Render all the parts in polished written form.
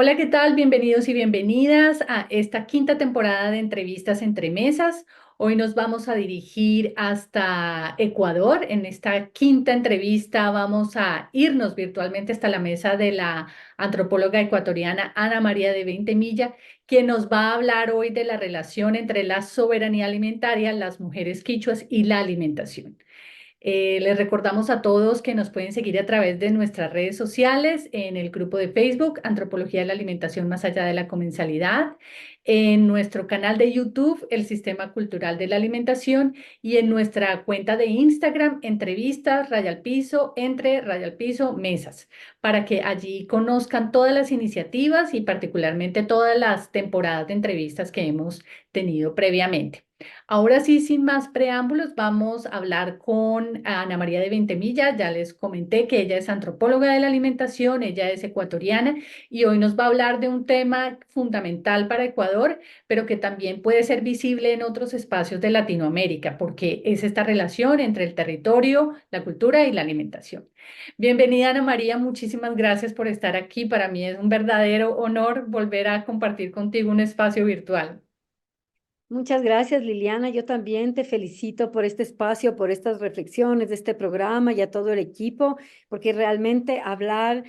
Hola, ¿qué tal? Bienvenidos y bienvenidas a esta quinta temporada de entrevistas entre mesas. Hoy nos vamos a dirigir hasta Ecuador. En esta quinta entrevista vamos a irnos virtualmente hasta la mesa de la antropóloga ecuatoriana Ana María de Ventemilla, quien nos va a hablar hoy de la relación entre la soberanía alimentaria, las mujeres quichuas y la alimentación. Les recordamos a todos que nos pueden seguir a través de nuestras redes sociales, en el grupo de Facebook, Antropología de la Alimentación más allá de la comensalidad, en nuestro canal de YouTube, El Sistema Cultural de la Alimentación, y en nuestra cuenta de Instagram, Entrevistas, Raya al Piso, entre Raya al Piso, Mesas, para que allí conozcan todas las iniciativas y particularmente todas las temporadas de entrevistas que hemos tenido previamente. Ahora sí, sin más preámbulos, vamos a hablar con Ana María de Ventemilla. Ya les comenté que ella es antropóloga de la alimentación, ella es ecuatoriana y hoy nos va a hablar de un tema fundamental para Ecuador, pero que también puede ser visible en otros espacios de Latinoamérica, porque es esta relación entre el territorio, la cultura y la alimentación. Bienvenida, Ana María, muchísimas gracias por estar aquí. Para mí es un verdadero honor volver a compartir contigo un espacio virtual. Muchas gracias, Liliana. Yo también te felicito por este espacio, por estas reflexiones de este programa y a todo el equipo, porque realmente hablar,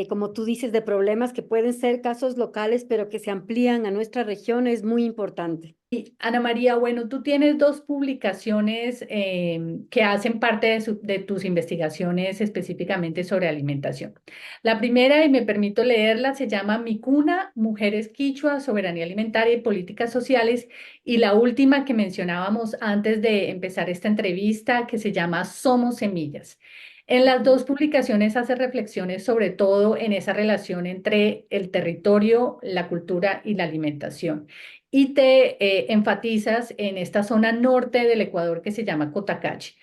como tú dices, de problemas que pueden ser casos locales, pero que se amplían a nuestra región es muy importante. Y Ana María, bueno, tú tienes dos publicaciones que hacen parte de tus investigaciones específicamente sobre alimentación. La primera, y me permito leerla, se llama Mi cuna, Mujeres Quichua, Soberanía Alimentaria y Políticas Sociales. Y la última que mencionábamos antes de empezar esta entrevista, que se llama Somos Semillas. En las Ujú. dos publicaciones hace reflexiones sobre todo en esa relación entre el territorio, la cultura y la alimentación y te enfatizas en esta zona norte del Ecuador que se llama Cotacachi.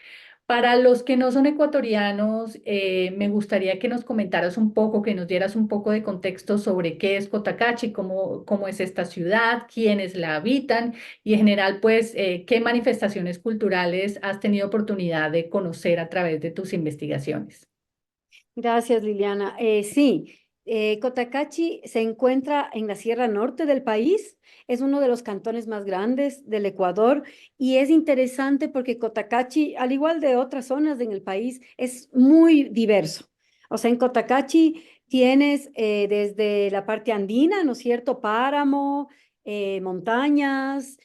Para los que no son ecuatorianos, me gustaría que nos comentaras un poco, que nos dieras un poco de contexto sobre qué es Cotacachi, cómo es esta ciudad, quiénes la habitan y en general, pues, qué manifestaciones culturales has tenido oportunidad de conocer a través de tus investigaciones. Gracias, Liliana. Sí, Cotacachi se encuentra en la Sierra Norte del país, es uno de los cantones más grandes del Ecuador y es interesante porque Cotacachi, al igual de otras zonas en el país, es muy diverso. O sea, en Cotacachi tienes desde la parte andina, ¿no es cierto? Páramo, montañas,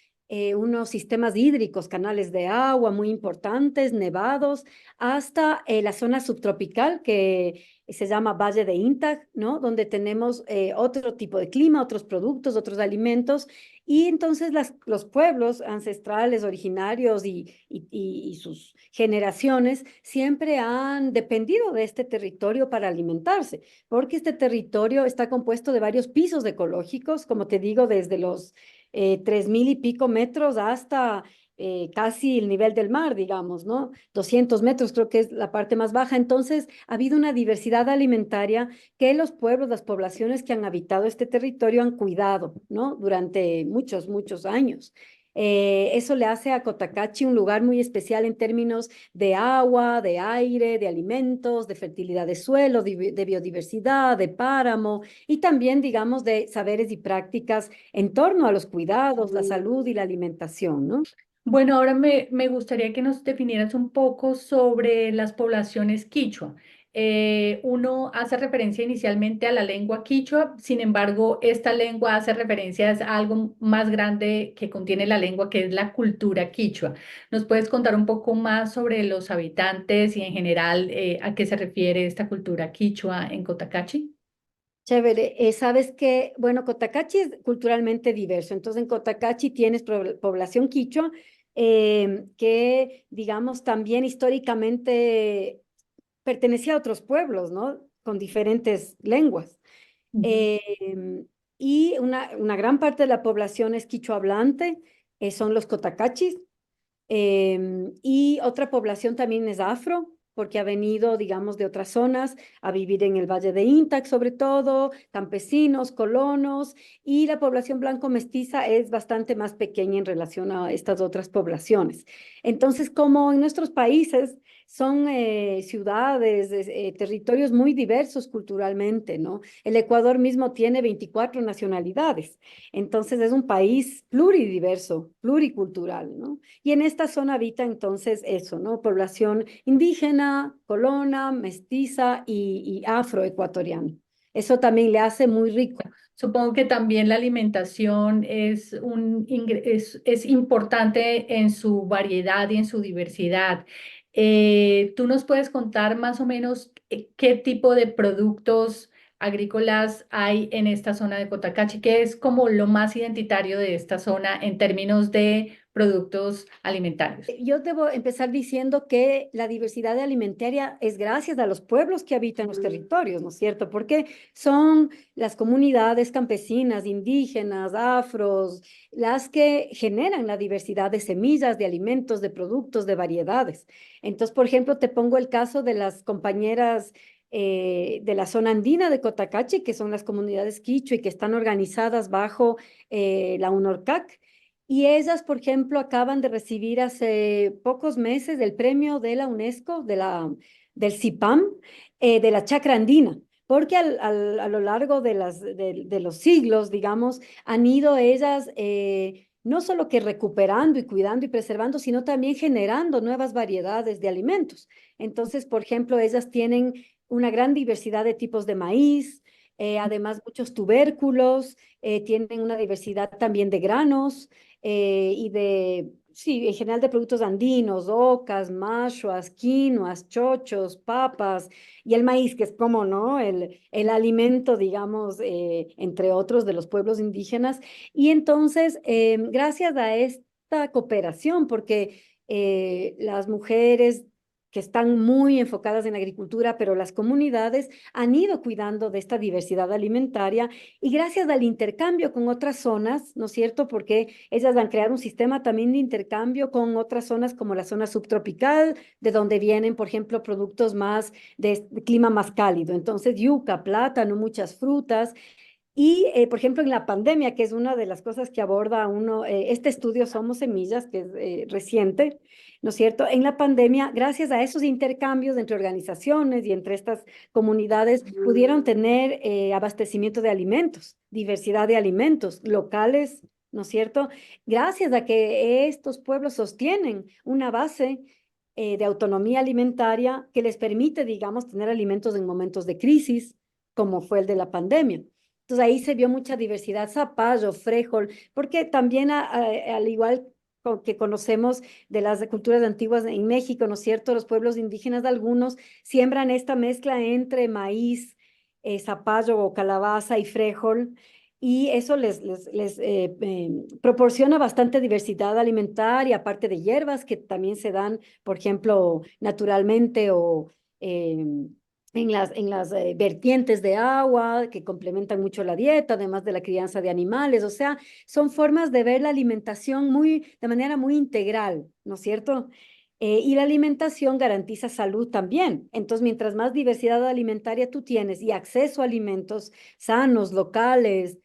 unos sistemas hídricos, canales de agua muy importantes, nevados hasta la zona subtropical que se llama Valle de Intag, ¿no? Donde tenemos otro tipo de clima, otros productos, otros alimentos. Y entonces los pueblos ancestrales, originarios y sus generaciones siempre han dependido de este territorio para alimentarse, porque este territorio está compuesto de varios pisos ecológicos, como te digo, desde los 3000 y pico metros hasta casi el nivel del mar, digamos, ¿no? 200 metros creo que es la parte más baja. Entonces, ha habido una diversidad alimentaria que los pueblos, las poblaciones que han habitado este territorio han cuidado, ¿no? Durante muchos, muchos años. Eso le hace a Cotacachi un lugar muy especial en términos de agua, de aire, de alimentos, de fertilidad de suelo, de biodiversidad, de páramo y también, digamos, de saberes y prácticas en torno a los cuidados, la salud y la alimentación, ¿no? Bueno, ahora me gustaría que nos definieras un poco sobre las poblaciones quichua. Uno hace referencia inicialmente a la lengua quichua, sin embargo, esta lengua hace referencias a algo más grande que contiene la lengua, que es la cultura quichua. ¿Nos puedes contar un poco más sobre los habitantes y en general a qué se refiere esta cultura quichua en Cotacachi? Chévere. Sabes que, bueno, Cotacachi es culturalmente diverso. Entonces, en Cotacachi tienes población quichua, que, digamos, también históricamente pertenecía a otros pueblos, ¿no? Con diferentes lenguas. Ujú. Eh, y una gran parte de la población es quichua hablante, son los Cotacachis. Y otra población también es afro. porque ha venido, digamos, de otras zonas a vivir en el Valle de Intac, sobre todo, campesinos, colonos, y la población blanco-mestiza es bastante más pequeña en relación a estas otras poblaciones. Entonces, como en nuestros países son ciudades, territorios muy diversos culturalmente, ¿no? El Ecuador mismo tiene 24 nacionalidades, entonces es un país pluridiverso, pluricultural, ¿no? Y en esta zona habita entonces eso, ¿no? Población indígena, colona, mestiza y afroecuatoriana. Eso también le hace muy rico. Supongo que también la alimentación es importante en su variedad y en su diversidad. ¿Tú nos puedes contar más o menos qué tipo de productos agrícolas hay en esta zona de Cotacachi? ¿Qué es como lo más identitario de esta zona en términos de productos alimentarios? Yo debo empezar diciendo que la diversidad alimentaria es gracias a los pueblos que habitan los territorios, ¿no es cierto? Porque son las comunidades campesinas, indígenas, afros, las que generan la diversidad de semillas, de alimentos, de productos, de variedades. Entonces, por ejemplo, te pongo el caso de las compañeras de la zona andina de Cotacachi, que son las comunidades quichua y que están organizadas bajo la UNORCAC. Y ellas, por ejemplo, acaban de recibir hace pocos meses el premio de la UNESCO, del CIPAM, de la chacra andina, porque a lo largo de los siglos, digamos, han ido ellas no solo que recuperando y cuidando y preservando, sino también generando nuevas variedades de alimentos. Entonces, por ejemplo, ellas tienen una gran diversidad de tipos de maíz, además muchos tubérculos, tienen una diversidad también de granos y de, sí, en general de productos andinos, ocas, mashuas, quinoas, chochos, papas y el maíz, que es como, ¿no? El alimento, digamos, entre otros de los pueblos indígenas. Y entonces, gracias a esta cooperación, porque las mujeres que están muy enfocadas en la agricultura, pero las comunidades han ido cuidando de esta diversidad alimentaria y gracias al intercambio con otras zonas, ¿no es cierto? Porque ellas han creado un sistema también de intercambio con otras zonas como la zona subtropical, de donde vienen, por ejemplo, productos más de clima más cálido. Entonces, yuca, plátano, muchas frutas. Y, por ejemplo, en la pandemia, que es una de las cosas que aborda uno, este estudio Somos Semillas, que es reciente, ¿no es cierto? En la pandemia, gracias a esos intercambios entre organizaciones y entre estas comunidades, pudieron tener abastecimiento de alimentos, diversidad de alimentos locales, ¿no es cierto? Gracias a que estos pueblos sostienen una base de autonomía alimentaria que les permite, digamos, tener alimentos en momentos de crisis, como fue el de la pandemia. Entonces ahí se vio mucha diversidad, zapallo, frijol, porque también al igual que conocemos de las culturas antiguas en México, ¿no es cierto? Los pueblos indígenas, algunos siembran esta mezcla entre maíz, zapallo o calabaza y frijol, y eso les proporciona bastante diversidad alimentaria, aparte de hierbas que también se dan, por ejemplo, naturalmente o en las vertientes de agua que complementan mucho la dieta, además de la crianza de animales. O sea, son formas de ver la alimentación de manera muy integral, ¿no es cierto? Y la alimentación garantiza salud también. Entonces, mientras más diversidad alimentaria tú tienes y acceso a alimentos sanos, locales,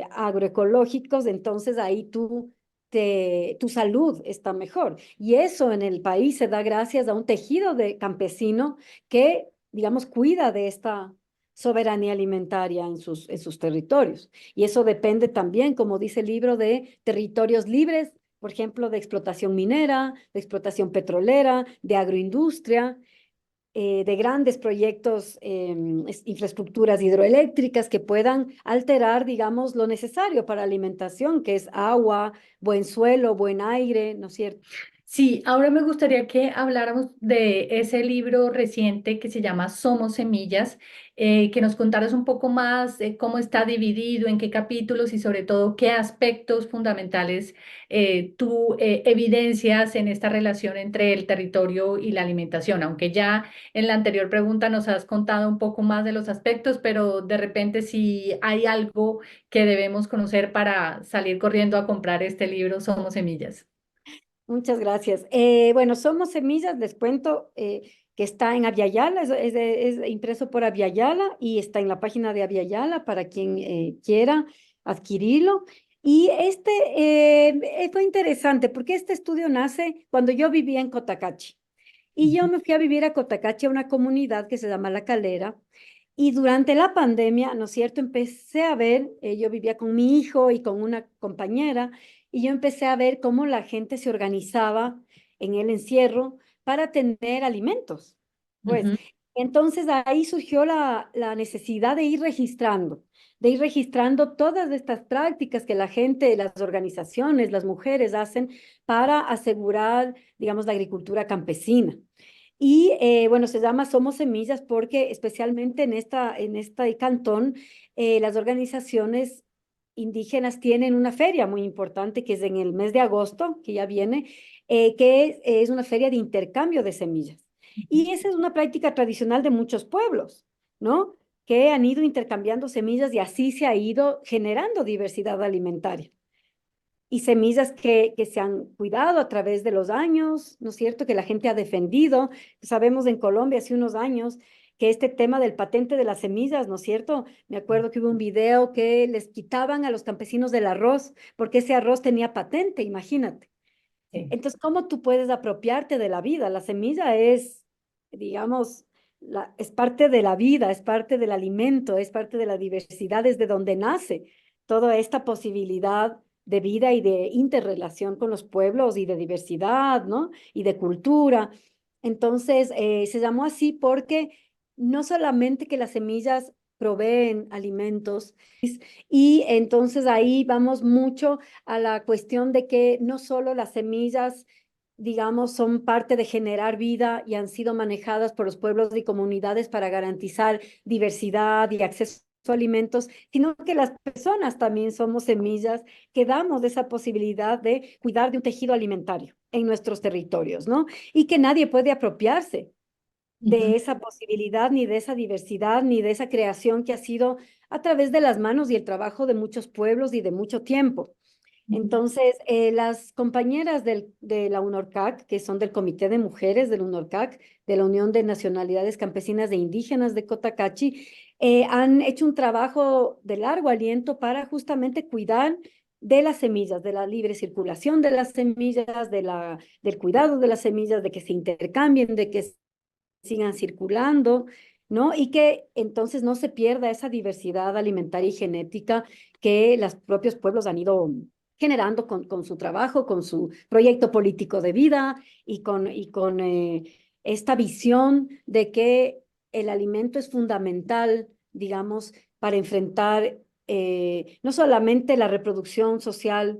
agroecológicos, entonces ahí tu salud está mejor. Y eso en el país se da gracias a un tejido de campesino que, digamos, cuida de esta soberanía alimentaria en sus territorios. Y eso depende también, como dice el libro, de territorios libres, por ejemplo, de explotación minera, de explotación petrolera, de agroindustria, de grandes proyectos, infraestructuras hidroeléctricas que puedan alterar, digamos, lo necesario para alimentación, que es agua, buen suelo, buen aire, ¿no es cierto? Sí, ahora me gustaría que habláramos de ese libro reciente que se llama Somos Semillas, que nos contaras un poco más cómo está dividido, en qué capítulos y sobre todo qué aspectos fundamentales tú evidencias en esta relación entre el territorio y la alimentación, aunque ya en la anterior pregunta nos has contado un poco más de los aspectos, pero de repente si hay algo que debemos conocer para salir corriendo a comprar este libro, Somos Semillas. Muchas gracias. Bueno, Somos Semillas, les cuento. que está en Aviala, es impreso por Aviala y está en la página de Aviala para quien quiera adquirirlo. Y fue interesante porque este estudio nace cuando yo vivía en Cotacachi. Y yo me fui a vivir a Cotacachi, a una comunidad que se llama La Calera. Y durante la pandemia, ¿no es cierto? Empecé a ver, yo vivía con mi hijo y con una compañera, y yo empecé a ver cómo la gente se organizaba en el encierro para tener alimentos. Pues Ujú, entonces ahí surgió la necesidad de ir registrando todas estas prácticas que la gente, las organizaciones, las mujeres hacen para asegurar, digamos, la agricultura campesina. Y bueno, se llama Somos Semillas porque especialmente en este cantón, las organizaciones indígenas tienen una feria muy importante que es en el mes de agosto, que ya viene, que es una feria de intercambio de semillas. Y esa es una práctica tradicional de muchos pueblos, ¿no? Que han ido intercambiando semillas y así se ha ido generando diversidad alimentaria y semillas que se han cuidado a través de los años, ¿no es cierto? Que la gente ha defendido. Sabemos en Colombia hace unos años que este tema del patente de las semillas, ¿no es cierto? Me acuerdo que hubo un video que les quitaban a los campesinos del arroz porque ese arroz tenía patente, imagínate. sí. Entonces, ¿cómo tú puedes apropiarte de la vida? La semilla es, digamos, es parte de la vida, es parte del alimento, es parte de la diversidad, es de donde nace toda esta posibilidad de vida y de interrelación con los pueblos y de diversidad, ¿no? Y de cultura. Entonces, se llamó así porque no solamente que las semillas proveen alimentos, y entonces ahí vamos mucho a la cuestión de que no solo las semillas, digamos, son parte de generar vida y han sido manejadas por los pueblos y comunidades para garantizar diversidad y acceso a alimentos, sino que las personas también somos semillas que damos esa posibilidad de cuidar de un tejido alimentario en nuestros territorios, ¿no? Y que nadie puede apropiarse Ujú, de esa posibilidad, ni de esa diversidad, ni de esa creación que ha sido a través de las manos y el trabajo de muchos pueblos y de mucho tiempo. ujú. Entonces, las compañeras de la UNORCAC, que son del Comité de Mujeres del UNORCAC, de la Unión de Nacionalidades Campesinas e Indígenas de Cotacachi, han hecho un trabajo de largo aliento para justamente cuidar de las semillas, de la libre circulación de las semillas, del cuidado de las semillas, de que se intercambien, de que sigan circulando, ¿no? Y que entonces no se pierda esa diversidad alimentaria y genética que los propios pueblos han ido generando con su trabajo, con su proyecto político de vida y con esta visión de que el alimento es fundamental, digamos, para enfrentar no solamente la reproducción social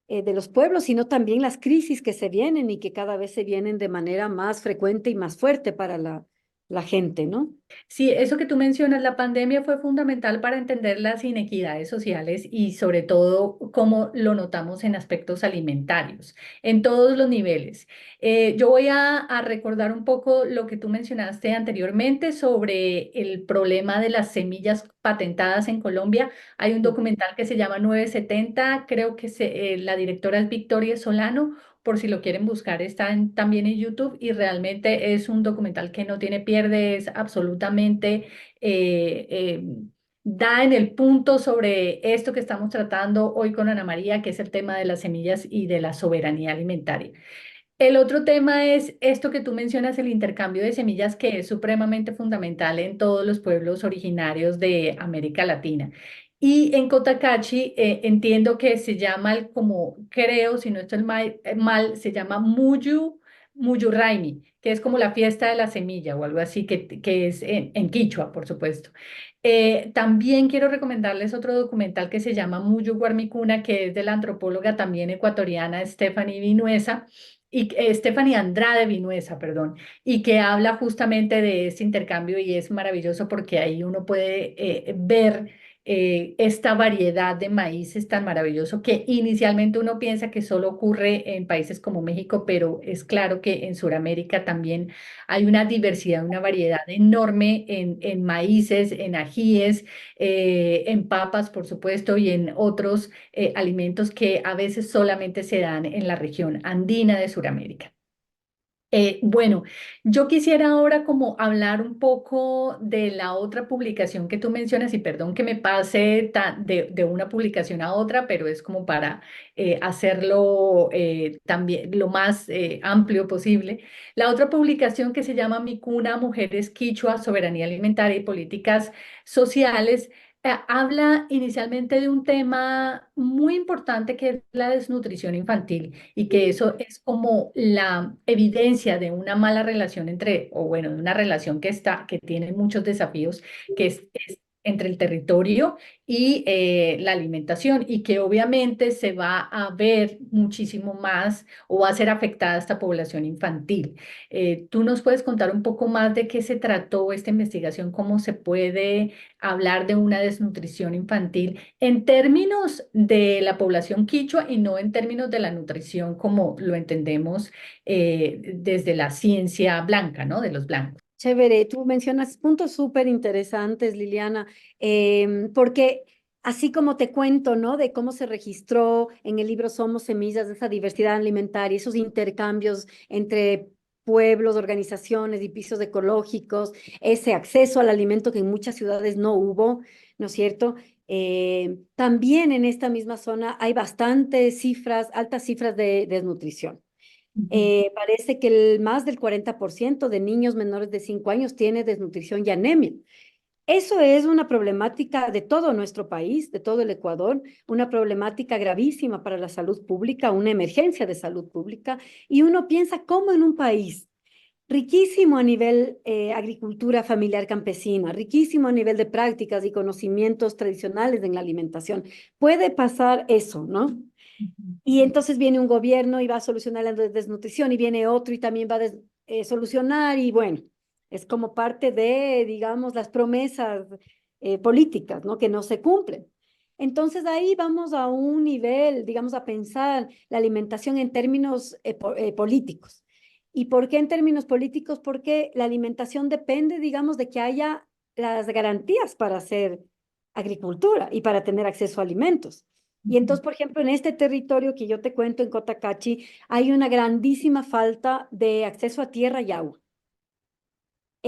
de los pueblos, sino también las crisis que se vienen y que cada vez se vienen de manera más frecuente y más fuerte para la gente, ¿no? Sí, eso que tú mencionas, la pandemia fue fundamental para entender las inequidades sociales y sobre todo cómo lo notamos en aspectos alimentarios, en todos los niveles. Yo voy a recordar un poco lo que tú mencionaste anteriormente sobre el problema de las semillas patentadas en Colombia. Hay un documental que se llama 970, creo que la directora es Victoria Solano, por si lo quieren buscar, está también en YouTube y realmente es un documental que no tiene pierde, es absolutamente, eh, eh, da en el punto sobre esto que estamos tratando hoy con Ana María, que es el tema de las semillas y de la soberanía alimentaria. El otro tema es esto que tú mencionas, el intercambio de semillas, que es supremamente fundamental en todos los pueblos originarios de América Latina. Y en Cotacachi entiendo que se llama, como creo, si no estoy mal, se llama Muyurraimi, que es como la fiesta de la semilla o algo así, que es en Quichua, por supuesto. También quiero recomendarles otro documental que se llama Muyu Guarmicuna, que es de la antropóloga también ecuatoriana Stephanie Vinuesa y Stephanie Andrade Vinuesa, perdón, y que habla justamente de este intercambio y es maravilloso porque ahí uno puede ver esta variedad de maíces tan maravilloso que inicialmente uno piensa que solo ocurre en países como México, pero es claro que en Sudamérica también hay una diversidad, una variedad enorme en maíces, en ajíes, en papas, por supuesto, y en otros alimentos que a veces solamente se dan en la región andina de Sudamérica. Bueno, yo quisiera ahora como hablar un poco de la otra publicación que tú mencionas y perdón que me pase de una publicación a otra, pero es como para hacerlo también lo más amplio posible. La otra publicación que se llama Mi Cuna, Mujeres Quichua, Soberanía Alimentaria y Políticas Sociales. Habla inicialmente de un tema muy importante que es la desnutrición infantil y que eso es como la evidencia de una mala relación entre, o bueno, de una relación que tiene muchos desafíos, es entre el territorio y la alimentación, y que obviamente se va a ver muchísimo más o va a ser afectada esta población infantil. ¿Tú nos puedes contar un poco más de qué se trató esta investigación, cómo se puede hablar de una desnutrición infantil en términos de la población quichua y no en términos de la nutrición como lo entendemos desde la ciencia blanca, ¿no? De los blancos? Chévere, tú mencionas puntos súper interesantes, Liliana, porque así como te cuento, ¿no? De cómo se registró en el libro Somos Semillas de esa diversidad alimentaria, esos intercambios entre pueblos, organizaciones y pisos ecológicos, ese acceso al alimento que en muchas ciudades no hubo, ¿no es cierto? También en esta misma zona hay bastantes cifras, altas cifras de desnutrición. Ujú, Parece que más del 40% de niños menores de 5 años tiene desnutrición y anemia. Eso es una problemática de todo nuestro país, de todo el Ecuador, una problemática gravísima para la salud pública, una emergencia de salud pública. Y uno piensa cómo en un país riquísimo a nivel agricultura familiar campesina, riquísimo a nivel de prácticas y conocimientos tradicionales en la alimentación, puede pasar eso, ¿no? ujú, Y entonces viene un gobierno y va a solucionar la desnutrición y viene otro y también va a solucionar y bueno, es como parte de, digamos, las promesas políticas, ¿no? Que no se cumplen. Entonces ahí vamos a un nivel, digamos, a pensar la alimentación en términos políticos. ¿Y por qué en términos políticos? Porque la alimentación depende, digamos, de que haya las garantías para hacer agricultura y para tener acceso a alimentos. Y ujú, entonces, por ejemplo, en este territorio que yo te cuento en Cotacachi, hay una grandísima falta de acceso a tierra y agua.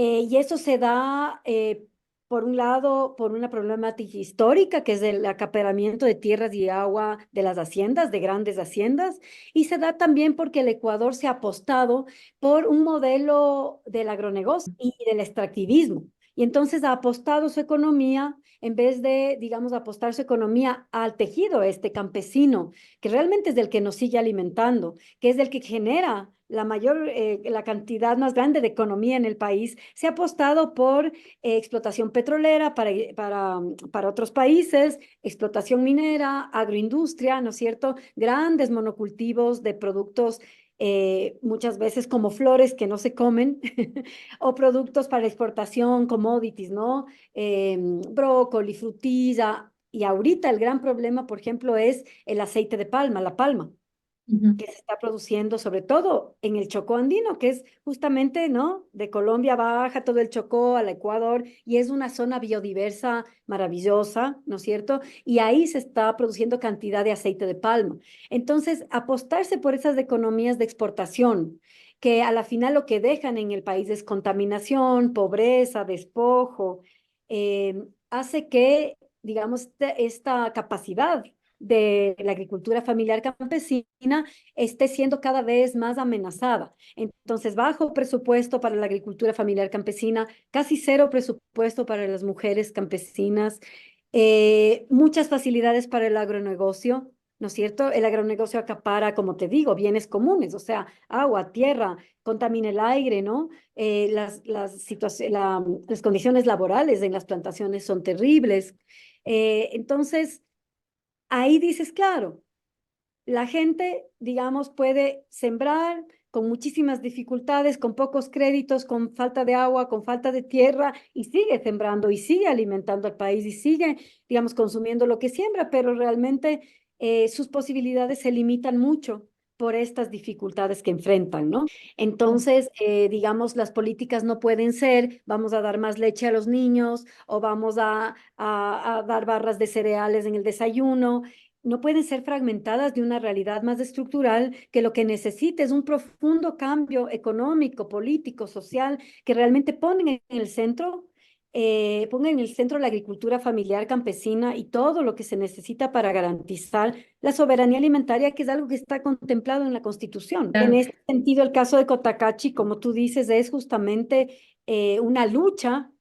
Y eso se da, por un lado, por una problemática histórica, que es el acaparamiento de tierras y agua de las haciendas, de grandes haciendas, y se da también porque el Ecuador se ha apostado por un modelo del agronegocio y del extractivismo. Y entonces ha apostado su economía, en vez de, digamos, apostar su economía al tejido este campesino, que realmente es el que nos sigue alimentando, que es el que genera la cantidad más grande de economía en el país. Se ha apostado por explotación petrolera para otros países, explotación minera, agroindustria, ¿no es cierto? Grandes monocultivos de productos, muchas veces como flores que no se comen, o productos para exportación, commodities, ¿no? Brócoli, frutilla. Y ahorita el gran problema, por ejemplo, es el aceite de palma, la palma ujú. que se está produciendo, sobre todo en el Chocó andino, que es justamente, ¿no? De Colombia baja todo el Chocó al Ecuador y es una zona biodiversa maravillosa, ¿no es cierto? Y ahí se está produciendo cantidad de aceite de palma. Entonces, apostarse por esas economías de exportación, que a la final lo que dejan en el país es contaminación, pobreza, despojo, hace que, digamos, esta capacidad de la agricultura familiar campesina esté siendo cada vez más amenazada. Entonces, bajo presupuesto para la agricultura familiar campesina, casi cero presupuesto para las mujeres campesinas, muchas facilidades para el agronegocio. ¿No es cierto? El agronegocio acapara, como te digo, bienes comunes, o sea, agua, tierra, contamina el aire, ¿no? Las condiciones laborales en las plantaciones son terribles. Entonces, ahí dices, claro, la gente, digamos, puede sembrar con muchísimas dificultades, con pocos créditos, con falta de agua, con falta de tierra, y sigue sembrando y sigue alimentando al país y sigue, digamos, consumiendo lo que siembra, pero realmente sus posibilidades se limitan mucho por estas dificultades que enfrentan, ¿no? Entonces, digamos, las políticas no pueden ser, vamos a dar más leche a los niños o vamos a dar barras de cereales en el desayuno, no pueden ser fragmentadas de una realidad más estructural que lo que necesita es un profundo cambio económico, político, social, que realmente ponga en el centro la agricultura familiar campesina y todo lo que se necesita para garantizar la soberanía alimentaria, que es algo que está contemplado en la Constitución. En este sentido, el caso de Cotacachi, como tú dices, es justamente una lucha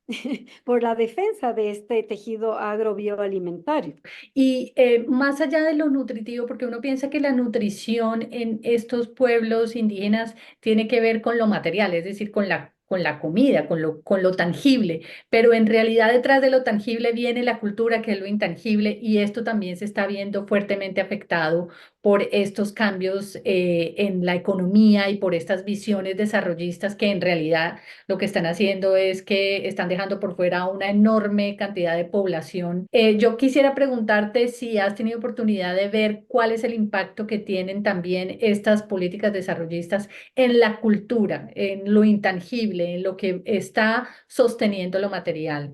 por la defensa de este tejido agrobioalimentario. Y más allá de lo nutritivo, porque uno piensa que la nutrición en estos pueblos indígenas tiene que ver con lo material, es decir, con la comida, con lo tangible, pero en realidad detrás de lo tangible viene la cultura, que es lo intangible, y esto también se está viendo fuertemente afectado por estos cambios en la economía y por estas visiones desarrollistas que en realidad lo que están haciendo es que están dejando por fuera una enorme cantidad de población. Yo quisiera preguntarte si has tenido oportunidad de ver cuál es el impacto que tienen también estas políticas desarrollistas en la cultura, en lo intangible, en lo que está sosteniendo lo material.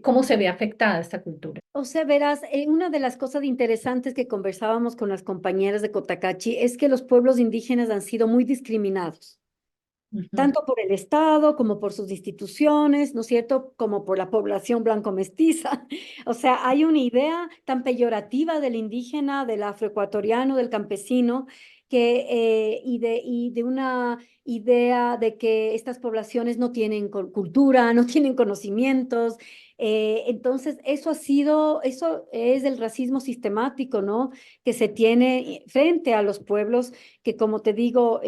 ¿Cómo se ve afectada esta cultura? O sea, verás, una de las cosas interesantes que conversábamos con las compañeras de Cotacachi es que los pueblos indígenas han sido muy discriminados, Ujú. tanto por el Estado como por sus instituciones, ¿no es cierto?, como por la población blanco-mestiza. O sea, hay una idea tan peyorativa del indígena, del afroecuatoriano, del campesino, y de una idea de que estas poblaciones no tienen cultura, no tienen conocimientos. Entonces, eso es el racismo sistemático, ¿no?, que se tiene frente a los pueblos que, como te digo,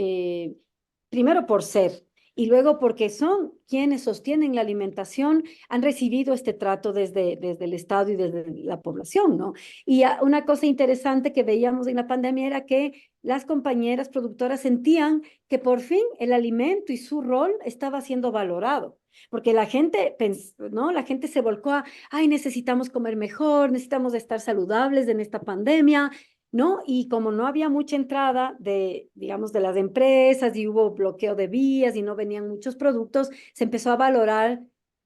primero por ser y luego porque son quienes sostienen la alimentación, han recibido este trato desde el Estado y desde la población, ¿no? Y una cosa interesante que veíamos en la pandemia era que las compañeras productoras sentían que por fin el alimento y su rol estaba siendo valorado. Porque la gente, ¿no? La gente se volcó a, ay, necesitamos comer mejor, necesitamos estar saludables en esta pandemia, ¿no? Y como no había mucha entrada de, digamos, de las empresas y hubo bloqueo de vías y no venían muchos productos, se empezó a valorar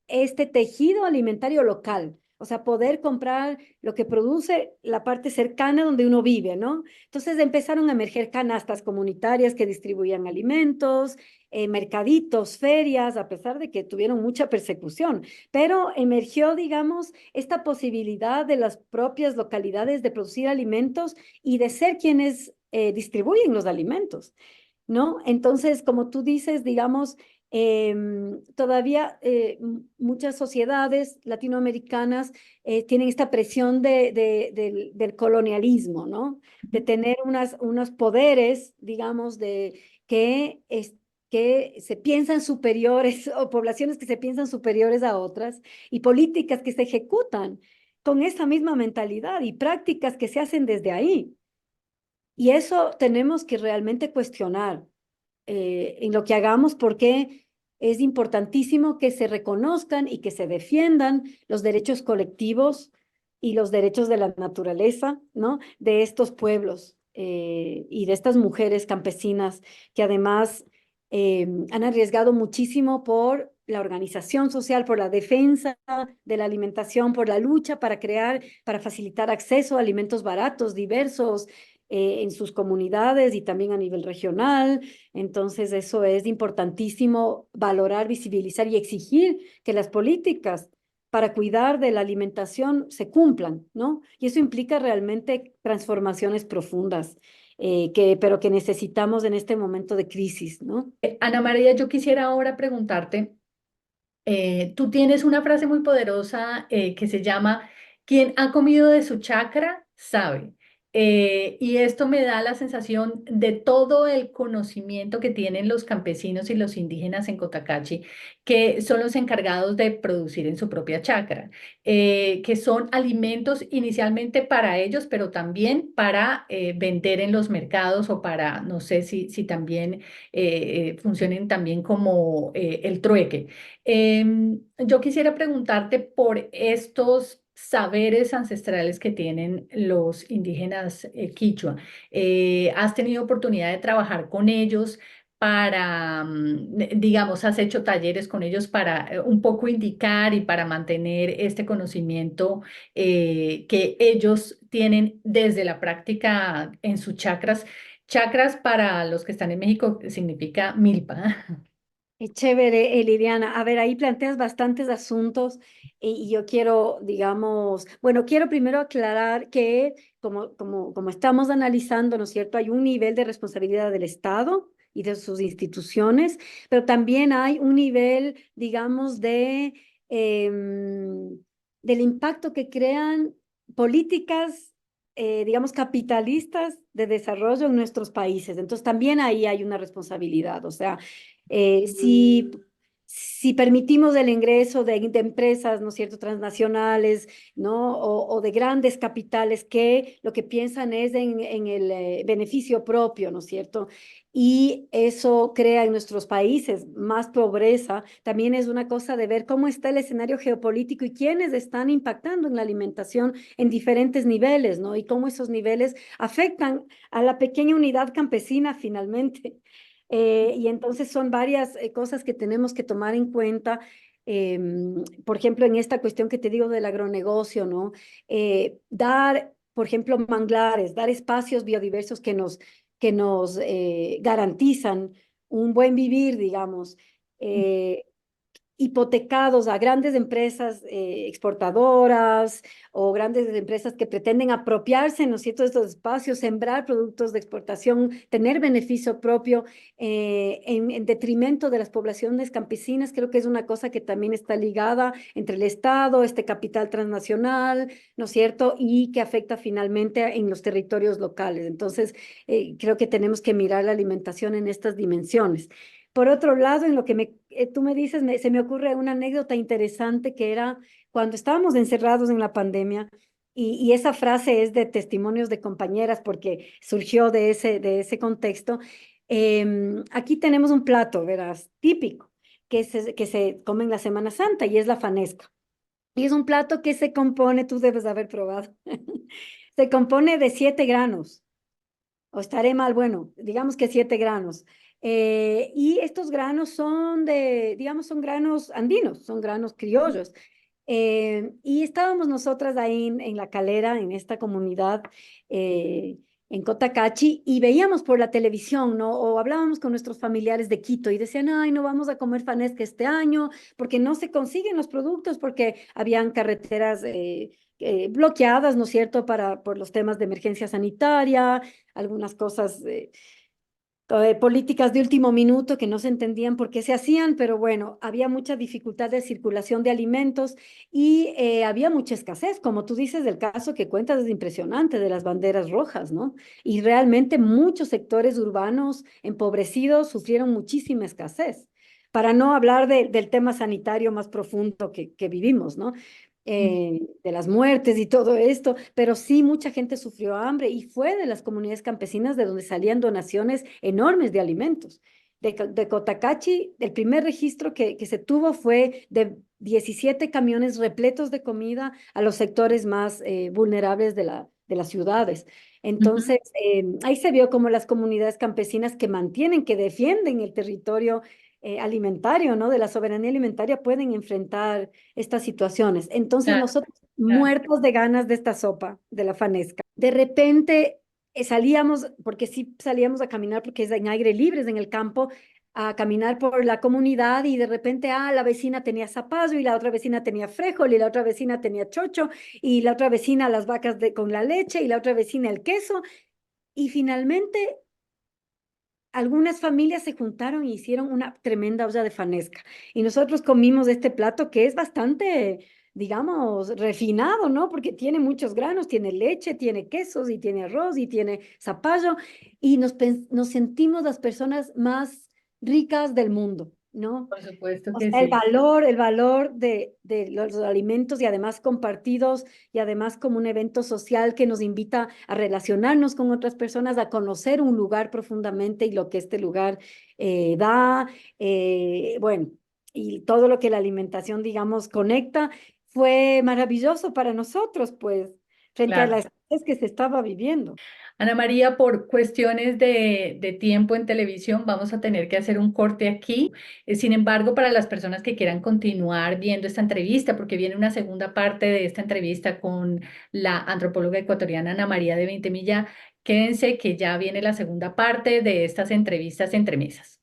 este tejido alimentario local. O sea, poder comprar lo que produce la parte cercana donde uno vive, ¿no? Entonces empezaron a emerger canastas comunitarias que distribuían alimentos, mercaditos, ferias, a pesar de que tuvieron mucha persecución, pero emergió, digamos, esta posibilidad de las propias localidades de producir alimentos y de ser quienes distribuyen los alimentos, ¿no? Entonces, como tú dices, digamos, todavía muchas sociedades latinoamericanas tienen esta presión del colonialismo, ¿no? De tener unos poderes, digamos, que se piensan superiores o poblaciones que se piensan superiores a otras y políticas que se ejecutan con esa misma mentalidad y prácticas que se hacen desde ahí. Y eso tenemos que realmente cuestionar en lo que hagamos porque es importantísimo que se reconozcan y que se defiendan los derechos colectivos y los derechos de la naturaleza, ¿no? De estos pueblos y de estas mujeres campesinas que además han arriesgado muchísimo por la organización social, por la defensa de la alimentación, por la lucha para crear, para facilitar acceso a alimentos baratos, diversos, en sus comunidades y también a nivel regional. Entonces, eso es importantísimo valorar, visibilizar y exigir que las políticas para cuidar de la alimentación se cumplan, ¿no? Y eso implica realmente transformaciones profundas, pero que necesitamos en este momento de crisis, ¿no? Ana María, yo quisiera ahora preguntarte. Tú tienes una frase muy poderosa que se llama, quien ha comido de su chakra sabe. Y esto me da la sensación de todo el conocimiento que tienen los campesinos y los indígenas en Cotacachi, que son los encargados de producir en su propia chacra, que son alimentos inicialmente para ellos, pero también para vender en los mercados o para, no sé si también funcionen también como el trueque. Yo quisiera preguntarte por estos saberes ancestrales que tienen los indígenas quichua. ¿Has tenido oportunidad de trabajar con ellos para, digamos, has hecho talleres con ellos para un poco indicar y para mantener este conocimiento que ellos tienen desde la práctica en sus chakras? Chakras para los que están en México significa milpa. Qué chévere, Liliana. A ver, ahí planteas bastantes asuntos y yo quiero, digamos, bueno, quiero primero aclarar que como estamos analizando, ¿no es cierto? Hay un nivel de responsabilidad del Estado y de sus instituciones, pero también hay un nivel, digamos, del impacto que crean políticas, digamos, capitalistas de desarrollo en nuestros países. Entonces, también ahí hay una responsabilidad, o sea. Si permitimos el ingreso de empresas, ¿no es cierto?, transnacionales, ¿no? O de grandes capitales que lo que piensan es en el beneficio propio, ¿no es cierto? Y eso crea en nuestros países más pobreza. También es una cosa de ver cómo está el escenario geopolítico y quiénes están impactando en la alimentación en diferentes niveles, ¿no? Y cómo esos niveles afectan a la pequeña unidad campesina finalmente. Y entonces son varias cosas que tenemos que tomar en cuenta. Por ejemplo, en esta cuestión que te digo del agronegocio, ¿no? Dar, por ejemplo, manglares, dar espacios biodiversos que nos garantizan un buen vivir, digamos. Eh, Hipotecados a grandes empresas exportadoras o grandes empresas que pretenden apropiarse, ¿no es cierto?, de estos espacios, sembrar productos de exportación, tener beneficio propio en detrimento de las poblaciones campesinas. Creo que es una cosa que también está ligada entre el Estado, este capital transnacional, ¿no es cierto?, y que afecta finalmente en los territorios locales. Entonces, creo que tenemos que mirar la alimentación en estas dimensiones. Por otro lado, en lo que tú me dices, se me ocurre una anécdota interesante que era cuando estábamos encerrados en la pandemia, y esa frase es de testimonios de compañeras porque surgió de ese contexto. Aquí tenemos un plato, verás, típico, que se come en la Semana Santa y es la fanesca. Y es un plato que se compone, tú debes haber probado, se compone de 7 granos o estaré mal, bueno, digamos que 7 granos. Y estos granos son digamos, son granos andinos, son granos criollos. Y estábamos nosotras ahí en La Calera, en esta comunidad, en Cotacachi, y veíamos por la televisión, ¿no? O hablábamos con nuestros familiares de Quito y decían, ay, no vamos a comer fanesca este año porque no se consiguen los productos, porque habían carreteras bloqueadas, ¿no es cierto?, por los temas de emergencia sanitaria, algunas cosas, políticas de último minuto que no se entendían por qué se hacían, pero bueno, había mucha dificultad de circulación de alimentos y había mucha escasez. Como tú dices, el caso que cuentas es impresionante de las banderas rojas, ¿no? Y realmente muchos sectores urbanos empobrecidos sufrieron muchísima escasez. Para no hablar del tema sanitario más profundo que vivimos, ¿no? De las muertes y todo esto, pero sí mucha gente sufrió hambre y fue de las comunidades campesinas de donde salían donaciones enormes de alimentos. De Cotacachi, el primer registro que se tuvo fue de 17 camiones repletos de comida a los sectores más vulnerables de las ciudades. Ujú. Entonces, ahí se vio como las comunidades campesinas que mantienen, que defienden el territorio alimentario, ¿no? De la soberanía alimentaria pueden enfrentar estas situaciones. Entonces Claro, nosotros claro. muertos de ganas de esta sopa, de la fanesca. De repente salíamos, porque sí salíamos a caminar, porque es en aire libre, es en el campo, a caminar por la comunidad y de repente, la vecina tenía zapallo y la otra vecina tenía frijol y la otra vecina tenía chocho y la otra vecina las vacas con la leche y la otra vecina el queso. Y finalmente algunas familias se juntaron y hicieron una tremenda olla de fanesca. Y nosotros comimos este plato que es bastante, digamos, refinado, ¿no? Porque tiene muchos granos, tiene leche, tiene quesos y tiene arroz y tiene zapallo. Y nos sentimos las personas más ricas del mundo, ¿no? Por supuesto O que sea, sí. el valor de los alimentos y además compartidos y además como un evento social que nos invita a relacionarnos con otras personas, a conocer un lugar profundamente y lo que este lugar da, bueno, y todo lo que la alimentación, digamos, conecta, fue maravilloso para nosotros, pues, frente a la Claro. es que se estaba viviendo. Ana María, por cuestiones de tiempo en televisión, vamos a tener que hacer un corte aquí. Sin embargo, para las personas que quieran continuar viendo esta entrevista, porque viene una segunda parte de esta entrevista con la antropóloga ecuatoriana Ana María de Ventimilla, quédense que ya viene la segunda parte de estas entrevistas entre mesas.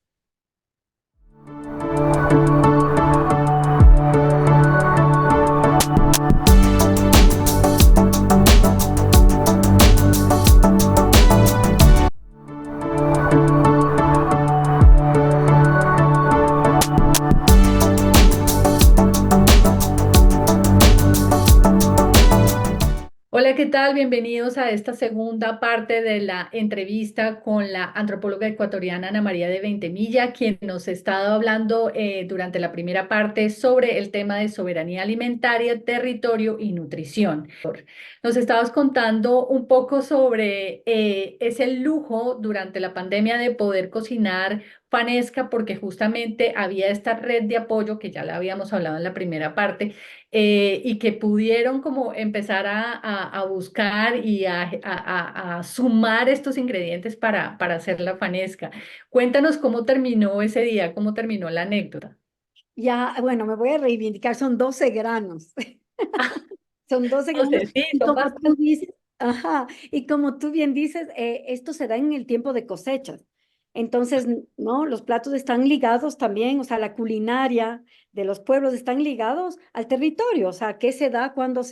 Hola, ¿qué tal? Bienvenidos a esta segunda parte de la entrevista con la antropóloga ecuatoriana Ana María de Ventimilla, quien nos ha estado hablando durante la primera parte sobre el tema de soberanía alimentaria, territorio y nutrición. Nos estabas contando un poco sobre ese lujo durante la pandemia de poder cocinar Fanesca, porque justamente había esta red de apoyo que ya la habíamos hablado en la primera parte y que pudieron como empezar a buscar y a sumar estos ingredientes para hacer la fanesca. Cuéntanos cómo terminó ese día, cómo terminó la anécdota. Ya, bueno, me voy a reivindicar, son 12 granos. Son 12 granos. Entonces, sí, Y son como tú bastantes. dices, ajá, y como tú bien dices, esto se da en el tiempo de cosechas. Entonces, ¿no? Los platos están ligados también, o sea, la culinaria de los pueblos están ligados al territorio, o sea, qué se da, cuándo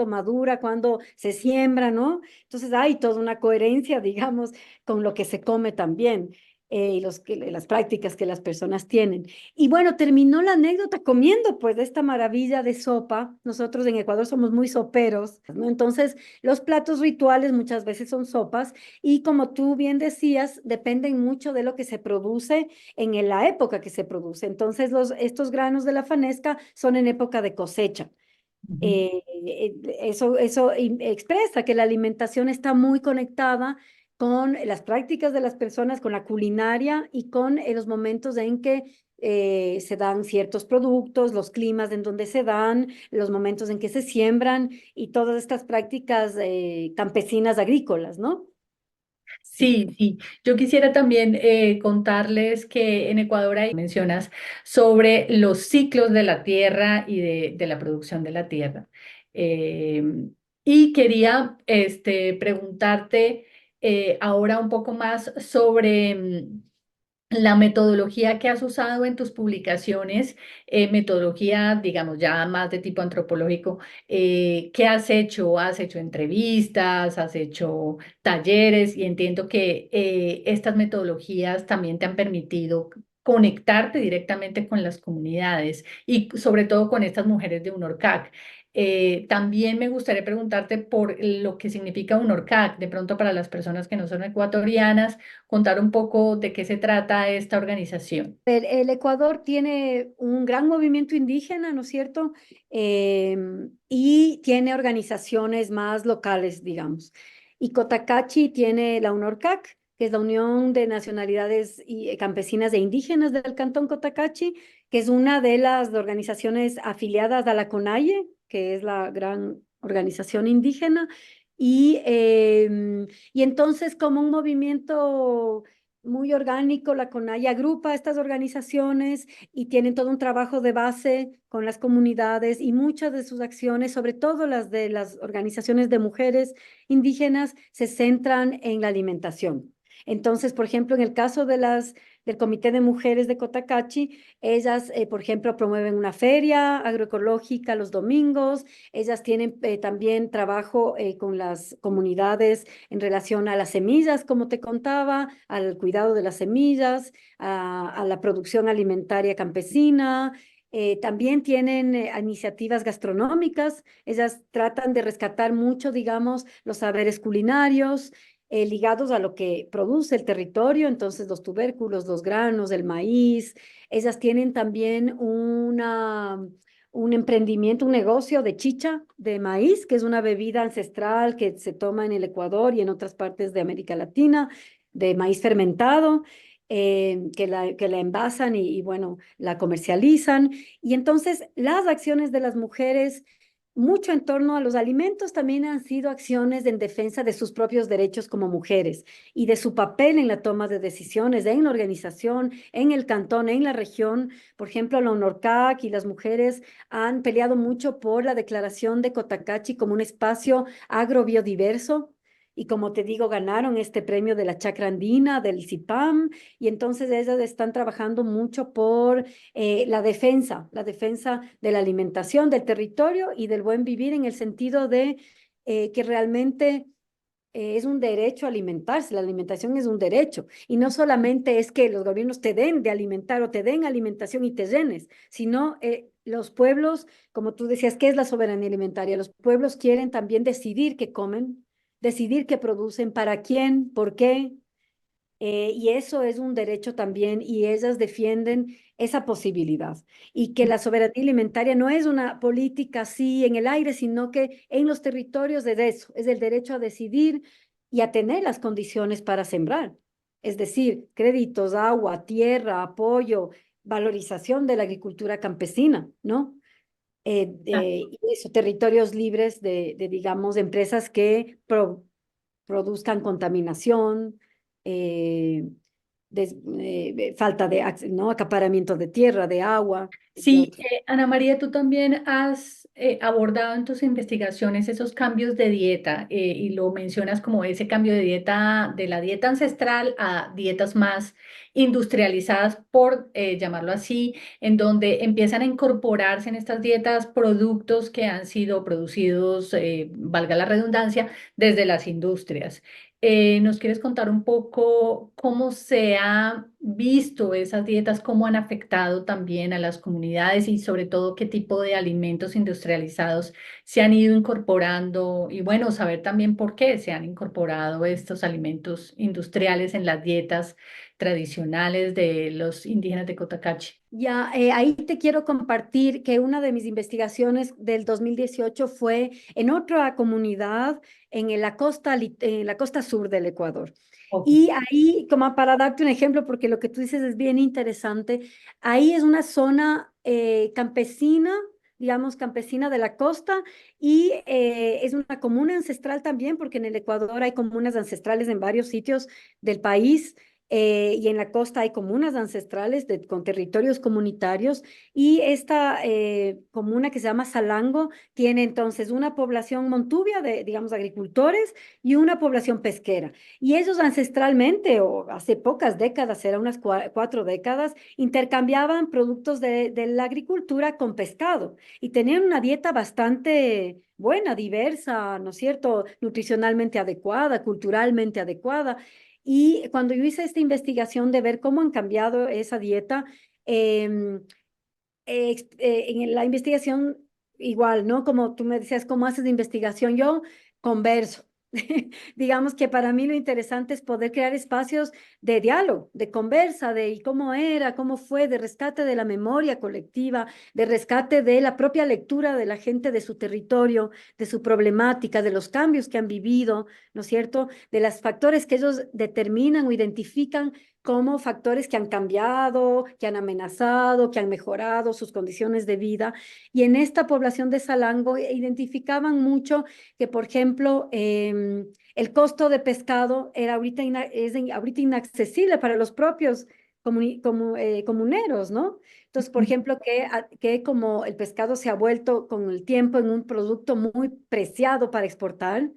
madura, cuándo se siembra, ¿no? Entonces hay toda una coherencia, digamos, con lo que se come también y las prácticas que las personas tienen. Y bueno, terminó la anécdota comiendo pues de esta maravilla de sopa. Nosotros en Ecuador somos muy soperos, ¿no? Entonces, los platos rituales muchas veces son sopas y como tú bien decías, dependen mucho de lo que se produce la época que se produce. Entonces, estos granos de la fanesca son en época de cosecha. Ujú. Eso expresa que la alimentación está muy conectada con las prácticas de las personas, con la culinaria y con los momentos en que se dan ciertos productos, los climas en donde se dan, los momentos en que se siembran y todas estas prácticas campesinas agrícolas, ¿no? Sí, sí. Yo quisiera también contarles que en Ecuador hay mencionas sobre los ciclos de la tierra y de la producción de la tierra. Eh, y quería preguntarte ahora un poco más sobre la metodología que has usado en tus publicaciones, metodología, digamos, ya más de tipo antropológico, ¿qué has hecho? ¿Has hecho entrevistas? ¿Has hecho talleres? Y entiendo que estas metodologías también te han permitido conectarte directamente con las comunidades y sobre todo con estas mujeres de UNORCAC. También me gustaría preguntarte por lo que significa UNORCAC, de pronto para las personas que no son ecuatorianas, contar un poco de qué se trata esta organización. El Ecuador tiene un gran movimiento indígena, ¿no es cierto? Y tiene organizaciones más locales, digamos. Y Cotacachi tiene la UNORCAC, que es la Unión de Nacionalidades Campesinas e Indígenas del Cantón Cotacachi, que es una de las organizaciones afiliadas a la CONAIE, que es la gran organización indígena. Y entonces, como un movimiento muy orgánico, la CONAIE agrupa estas organizaciones y tienen todo un trabajo de base con las comunidades y muchas de sus acciones, sobre todo las de las organizaciones de mujeres indígenas, se centran en la alimentación. Entonces, por ejemplo, en el caso del Comité de Mujeres de Cotacachi, ellas, por ejemplo, promueven una feria agroecológica los domingos, ellas tienen también trabajo con las comunidades en relación a las semillas, como te contaba, al cuidado de las semillas, a la producción alimentaria campesina. También tienen iniciativas gastronómicas. Ellas tratan de rescatar mucho, digamos, los saberes culinarios ligados a lo que produce el territorio, entonces los tubérculos, los granos, el maíz. Ellas tienen también un emprendimiento, un negocio de chicha de maíz, que es una bebida ancestral que se toma en el Ecuador y en otras partes de América Latina, de maíz fermentado, que la envasan y, bueno, la comercializan. Y entonces las acciones de las mujeres mucho en torno a los alimentos, también han sido acciones en defensa de sus propios derechos como mujeres y de su papel en la toma de decisiones, en la organización, en el cantón, en la región. Por ejemplo, la UNORCAC y las mujeres han peleado mucho por la declaración de Cotacachi como un espacio agrobiodiverso. Y como te digo, ganaron este premio de la Chacra Andina, del CIPAM, y entonces ellas están trabajando mucho por la defensa de la alimentación, del territorio y del buen vivir en el sentido de que realmente es un derecho a alimentarse, la alimentación es un derecho y no solamente es que los gobiernos te den de alimentar o te den alimentación y te llenes, sino los pueblos, como tú decías, ¿qué es la soberanía alimentaria? Los pueblos quieren también decidir qué comen, decidir qué producen, para quién, por qué, y eso es un derecho también, y ellas defienden esa posibilidad. Y que la soberanía alimentaria no es una política así en el aire, sino que en los territorios de eso, es el derecho a decidir y a tener las condiciones para sembrar. Es decir, créditos, agua, tierra, apoyo, valorización de la agricultura campesina, ¿no? Y eso, territorios libres digamos, empresas que produzcan contaminación, eh, falta de, ¿no? Acaparamiento de tierra, de agua, entre Sí, otros. Ana María, tú también has abordado en tus investigaciones esos cambios de dieta y lo mencionas como ese cambio de dieta, de la dieta ancestral a dietas más industrializadas, por llamarlo así, en donde empiezan a incorporarse en estas dietas productos que han sido producidos, valga la redundancia, desde las industrias. ¿Nos quieres contar un poco cómo se ha visto esas dietas, cómo han afectado también a las comunidades y sobre todo qué tipo de alimentos industrializados se han ido incorporando? Y bueno, saber también por qué se han incorporado estos alimentos industriales en las dietas tradicionales de los indígenas de Cotacachi. Ya, ahí te quiero compartir que una de mis investigaciones del 2018 fue en otra comunidad en la costa sur del Ecuador. Ok. Y ahí, como para darte un ejemplo, porque lo que tú dices es bien interesante, ahí es una zona campesina, digamos, campesina de la costa, y es una comuna ancestral también, porque en el Ecuador hay comunas ancestrales en varios sitios del país. Y en la costa hay comunas ancestrales con territorios comunitarios, y esta comuna que se llama Salango tiene entonces una población montuvia de, digamos, agricultores y una población pesquera. Y ellos ancestralmente, o hace pocas décadas, era unas 4 décadas, intercambiaban productos de la agricultura con pescado y tenían una dieta bastante buena, diversa, ¿no es cierto? Nutricionalmente adecuada, culturalmente adecuada. Y cuando yo hice esta investigación de ver cómo han cambiado esa dieta, em, en la investigación igual, ¿no? Como tú me decías, ¿cómo haces de investigación? Yo converso. Digamos que para mí lo interesante es poder crear espacios de diálogo, de conversa, de y cómo era, cómo fue, de rescate de la memoria colectiva, de rescate de la propia lectura de la gente de su territorio, de su problemática, de los cambios que han vivido, ¿no es cierto? De los factores que ellos determinan o identifican como factores que han cambiado, que han amenazado, que han mejorado sus condiciones de vida. Y en esta población de Salango identificaban mucho que, por ejemplo, el costo de pescado era ahorita inaccesible para los propios comuneros, ¿no? Entonces, por ejemplo, que como el pescado se ha vuelto con el tiempo en un producto muy preciado para exportar,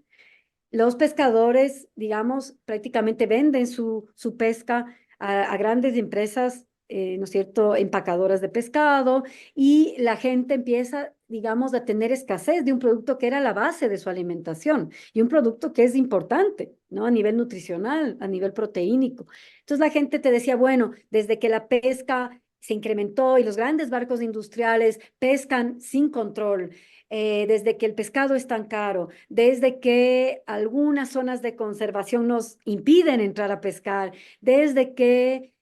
los pescadores, digamos, prácticamente venden su pesca a grandes empresas, ¿no es cierto?, empacadoras de pescado, y la gente empieza, digamos, a tener escasez de un producto que era la base de su alimentación y un producto que es importante, ¿no? A nivel nutricional, a nivel proteínico. Entonces la gente te decía, bueno, desde que la pesca se incrementó y los grandes barcos industriales pescan sin control, desde que el pescado es tan caro, desde que algunas zonas de conservación nos impiden entrar a pescar, desde que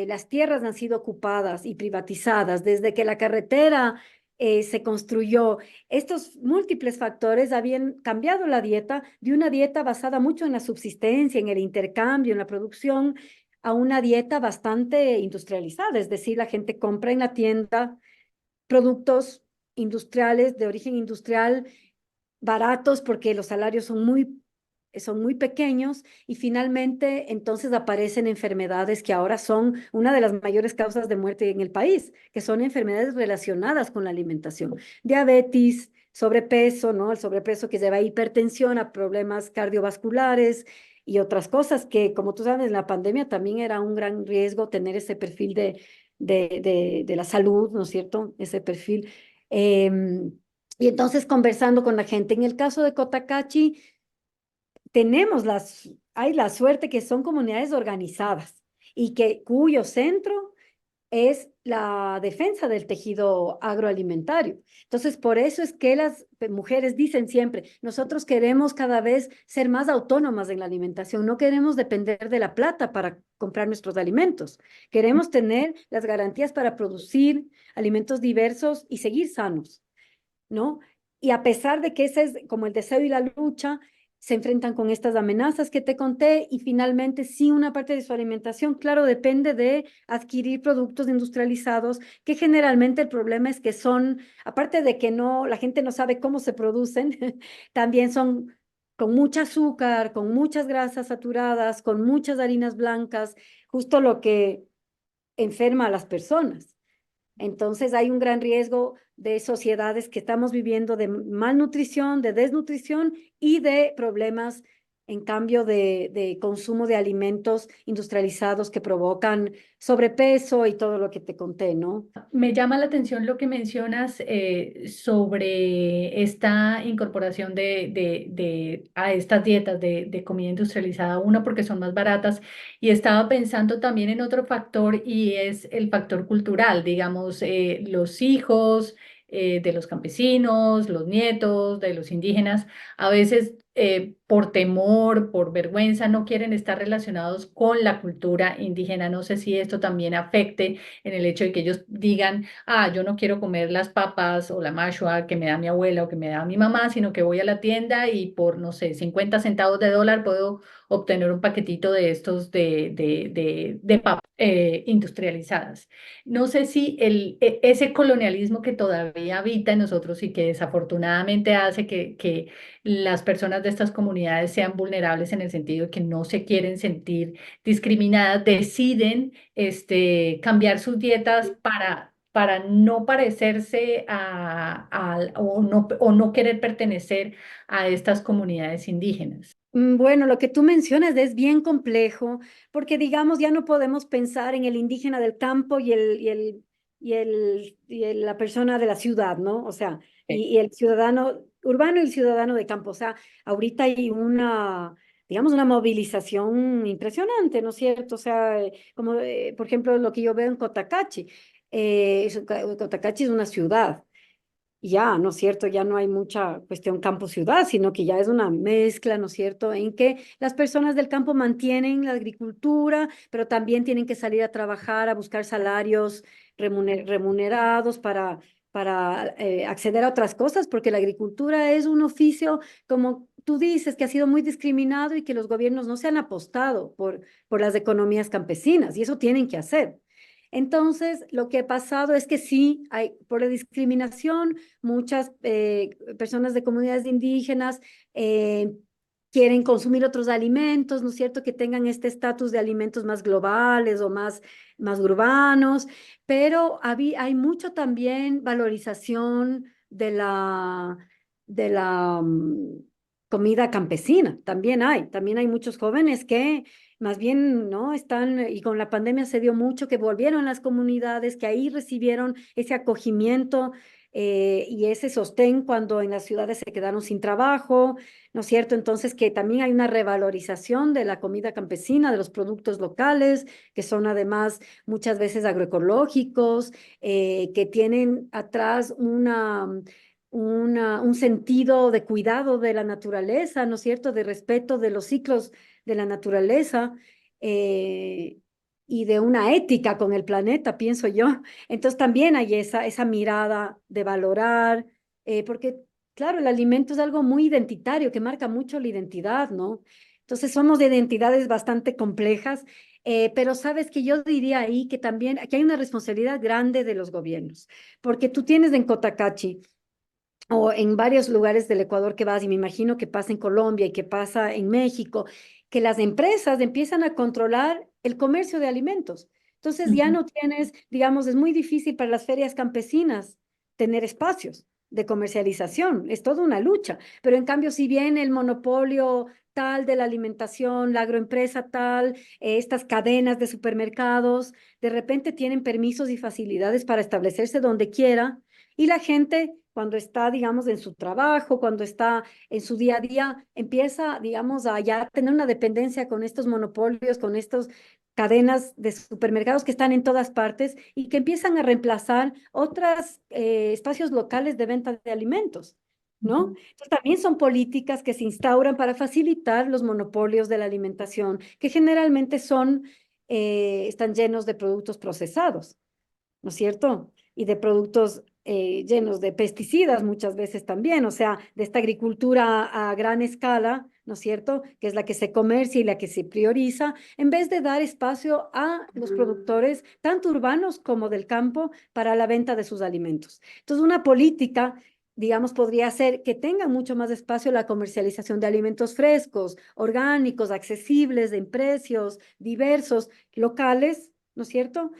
las tierras han sido ocupadas y privatizadas, desde que la carretera se construyó. Estos múltiples factores habían cambiado la dieta de una dieta basada mucho en la subsistencia, en el intercambio, en la producción, a una dieta bastante industrializada, es decir, la gente compra en la tienda productos industriales, de origen industrial, baratos porque los salarios son muy pequeños y finalmente entonces aparecen enfermedades que ahora son una de las mayores causas de muerte en el país, que son enfermedades relacionadas con la alimentación. Diabetes, sobrepeso, ¿no? El sobrepeso que lleva a hipertensión, a problemas cardiovasculares y otras cosas que, como tú sabes, en la pandemia también era un gran riesgo tener ese perfil de la salud, ¿no es cierto? Ese perfil. Y entonces conversando con la gente, en el caso de Cotacachi, hay la suerte que son comunidades organizadas y cuyo centro es la defensa del tejido agroalimentario. Entonces, por eso es que las mujeres dicen siempre, nosotros queremos cada vez ser más autónomas en la alimentación, no queremos depender de la plata para comprar nuestros alimentos, queremos tener las garantías para producir alimentos diversos y seguir sanos. ¿No? Y a pesar de que ese es como el deseo y la lucha, se enfrentan con estas amenazas que te conté y finalmente sí una parte de su alimentación, claro, depende de adquirir productos industrializados, que generalmente el problema es que son, aparte de que no, la gente no sabe cómo se producen, también son con mucho azúcar, con muchas grasas saturadas, con muchas harinas blancas, justo lo que enferma a las personas. Entonces hay un gran riesgo de sociedades que estamos viviendo de malnutrición, de desnutrición y de problemas en cambio de consumo de alimentos industrializados que provocan sobrepeso y todo lo que te conté, ¿no? Me llama la atención lo que mencionas sobre esta incorporación a estas dietas de comida industrializada, uno porque son más baratas y estaba pensando también en otro factor y es el factor cultural, digamos, los hijos de los campesinos, los nietos de los indígenas, a veces por temor, por vergüenza, no quieren estar relacionados con la cultura indígena. No sé si esto también afecte en el hecho de que ellos digan, ah, yo no quiero comer las papas o la mashua que me da mi abuela o que me da mi mamá, sino que voy a la tienda y por, no sé, 50 centavos de dólar puedo obtener un paquetito de estos de papas industrializadas. No sé si ese colonialismo que todavía habita en nosotros y que desafortunadamente hace que las personas de estas comunidades sean vulnerables en el sentido de que no se quieren sentir discriminadas, deciden cambiar sus dietas para no parecerse o no querer pertenecer a estas comunidades indígenas. Bueno, lo que tú mencionas es bien complejo, porque digamos, ya no podemos pensar en el indígena del campo la persona de la ciudad, ¿no? O sea, Sí. y el ciudadano urbano y el ciudadano de campo. O sea, ahorita hay digamos, una movilización impresionante, ¿no es cierto? O sea, como, por ejemplo, lo que yo veo en Cotacachi. Cotacachi es una ciudad ya, ¿no es cierto? Ya no hay mucha cuestión campo-ciudad, sino que ya es una mezcla, ¿no es cierto? En que las personas del campo mantienen la agricultura, pero también tienen que salir a trabajar, a buscar salarios remunerados para acceder a otras cosas, porque la agricultura es un oficio, como tú dices, que ha sido muy discriminado y que los gobiernos no se han apostado por las economías campesinas, y eso tienen que hacer. Entonces, lo que ha pasado es que sí, por la discriminación, muchas personas de comunidades indígenas eh, quieren consumir otros alimentos, ¿no es cierto? Que tengan este estatus de alimentos más globales o más urbanos, pero hay mucho también valorización de la comida campesina, también hay muchos jóvenes que más bien, ¿no? Y con la pandemia se dio mucho, que volvieron las comunidades, que ahí recibieron ese acogimiento y ese sostén cuando en las ciudades se quedaron sin trabajo, ¿no es cierto? Entonces, que también hay una revalorización de la comida campesina, de los productos locales, que son además muchas veces agroecológicos, que tienen atrás un sentido de cuidado de la naturaleza, ¿no es cierto? De respeto de los ciclos de la naturaleza eh, y de una ética con el planeta, pienso yo. Entonces también hay esa mirada de valorar, porque claro, el alimento es algo muy identitario, que marca mucho la identidad, ¿no? Entonces somos de identidades bastante complejas, pero sabes que yo diría ahí que también aquí hay una responsabilidad grande de los gobiernos, porque tú tienes en Cotacachi o en varios lugares del Ecuador que vas, y me imagino que pasa en Colombia y que pasa en México, que las empresas empiezan a controlar el comercio de alimentos. Entonces ya Ujú, no tienes, digamos, es muy difícil para las ferias campesinas tener espacios de comercialización, es toda una lucha, pero en cambio si bien el monopolio tal de la alimentación, la agroempresa tal, estas cadenas de supermercados, de repente tienen permisos y facilidades para establecerse donde quiera y la gente, cuando está, digamos, en su trabajo, cuando está en su día a día, empieza, digamos, a ya tener una dependencia con estos monopolios, con estas cadenas de supermercados que están en todas partes y que empiezan a reemplazar otros espacios locales de venta de alimentos. ¿No? ujú. Entonces, también son políticas que se instauran para facilitar los monopolios de la alimentación, que generalmente están llenos de productos procesados. ¿No es cierto? Y de productos llenos de pesticidas muchas veces también, o sea, de esta agricultura a gran escala, ¿no es cierto? Que es la que se comercia y la que se prioriza, en vez de dar espacio a los productores, tanto urbanos como del campo, para la venta de sus alimentos. Entonces, una política, digamos, podría ser que tenga mucho más espacio la comercialización de alimentos frescos, orgánicos, accesibles, en precios diversos, locales, ¿no es cierto?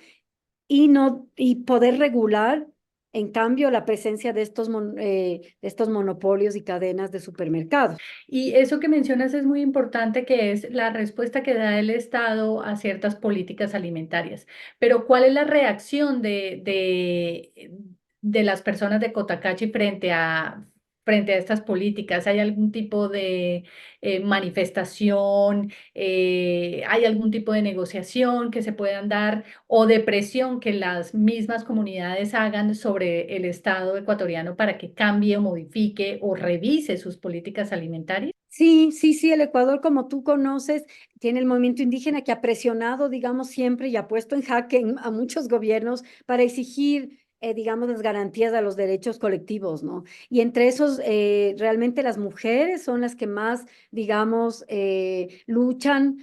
Y no y poder regular, en cambio, la presencia de estos monopolios y cadenas de supermercados. Y eso que mencionas es muy importante, que es la respuesta que da el Estado a ciertas políticas alimentarias. Pero ¿cuál es la reacción de las personas de Cotacachi frente a estas políticas? ¿Hay algún tipo de manifestación? ¿Hay algún tipo de negociación que se puedan dar o de presión que las mismas comunidades hagan sobre el Estado ecuatoriano para que cambie o modifique o revise sus políticas alimentarias? Sí, sí, sí, el Ecuador, como tú conoces, tiene el movimiento indígena que ha presionado, digamos, siempre y ha puesto en jaque a muchos gobiernos para exigir, digamos, las garantías a los derechos colectivos, ¿no? Y entre esos, realmente las mujeres son las que más, digamos, luchan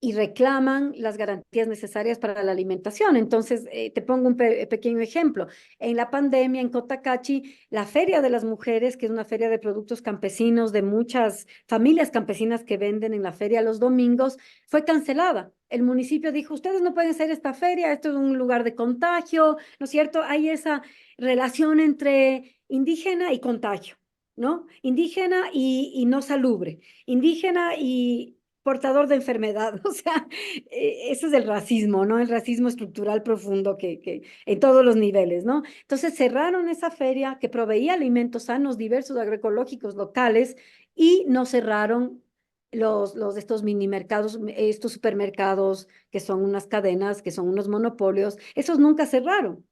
y reclaman las garantías necesarias para la alimentación. Entonces, te pongo un pequeño ejemplo. En la pandemia, en Cotacachi, la Feria de las Mujeres, que es una feria de productos campesinos de muchas familias campesinas que venden en la feria los domingos, fue cancelada. El municipio dijo, ustedes no pueden hacer esta feria, esto es un lugar de contagio, ¿no es cierto? Hay esa relación entre indígena y contagio, ¿no? Indígena y no salubre, indígena y portador de enfermedad. O sea, ese es el racismo, ¿no? El racismo estructural profundo que en todos los niveles, ¿no? Entonces cerraron esa feria que proveía alimentos sanos, diversos, agroecológicos, locales, y no cerraron estos mini mercados, estos supermercados que son unas cadenas, que son unos monopolios, esos nunca cerraron.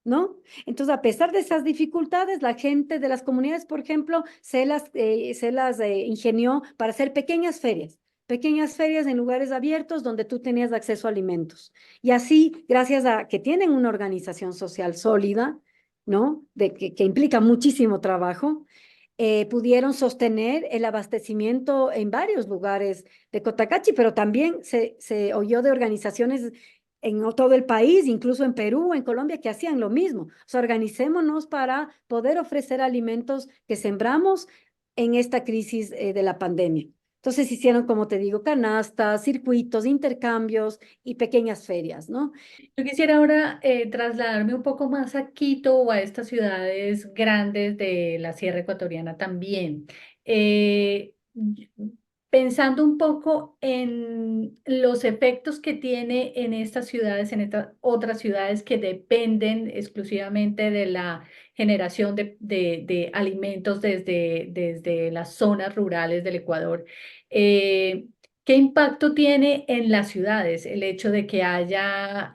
¿No? Entonces, a pesar de esas dificultades, la gente de las comunidades, por ejemplo, se las ingenió para hacer pequeñas ferias en lugares abiertos donde tú tenías acceso a alimentos. Y así, gracias a que tienen una organización social sólida, ¿no? Que implica muchísimo trabajo, pudieron sostener el abastecimiento en varios lugares de Cotacachi, pero también se oyó de organizaciones en todo el país, incluso en Perú, en Colombia, que hacían lo mismo. O sea, organicémonos para poder ofrecer alimentos que sembramos en esta crisis de la pandemia. Entonces hicieron, como te digo, canastas, circuitos, intercambios y pequeñas ferias, ¿no? Yo quisiera ahora trasladarme un poco más a Quito o a estas ciudades grandes de la Sierra Ecuatoriana también. Pensando un poco en los efectos que tiene en estas ciudades, en estas otras ciudades que dependen exclusivamente de la generación de alimentos desde las zonas rurales del Ecuador. Eh, ¿Qué impacto tiene en las ciudades el hecho de que haya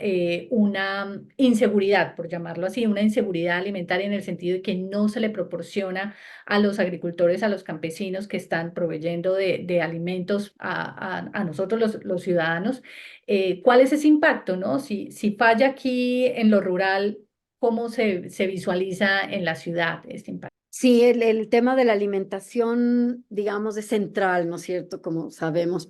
una inseguridad, por llamarlo así, una inseguridad alimentaria en el sentido de que no se le proporciona a los agricultores, a los campesinos que están proveyendo de alimentos a nosotros los ciudadanos? ¿Cuál es ese impacto, no? Si falla aquí en lo rural, ¿cómo se visualiza en la ciudad este impacto? Sí, el tema de la alimentación, digamos, es central, ¿no es cierto? Como sabemos,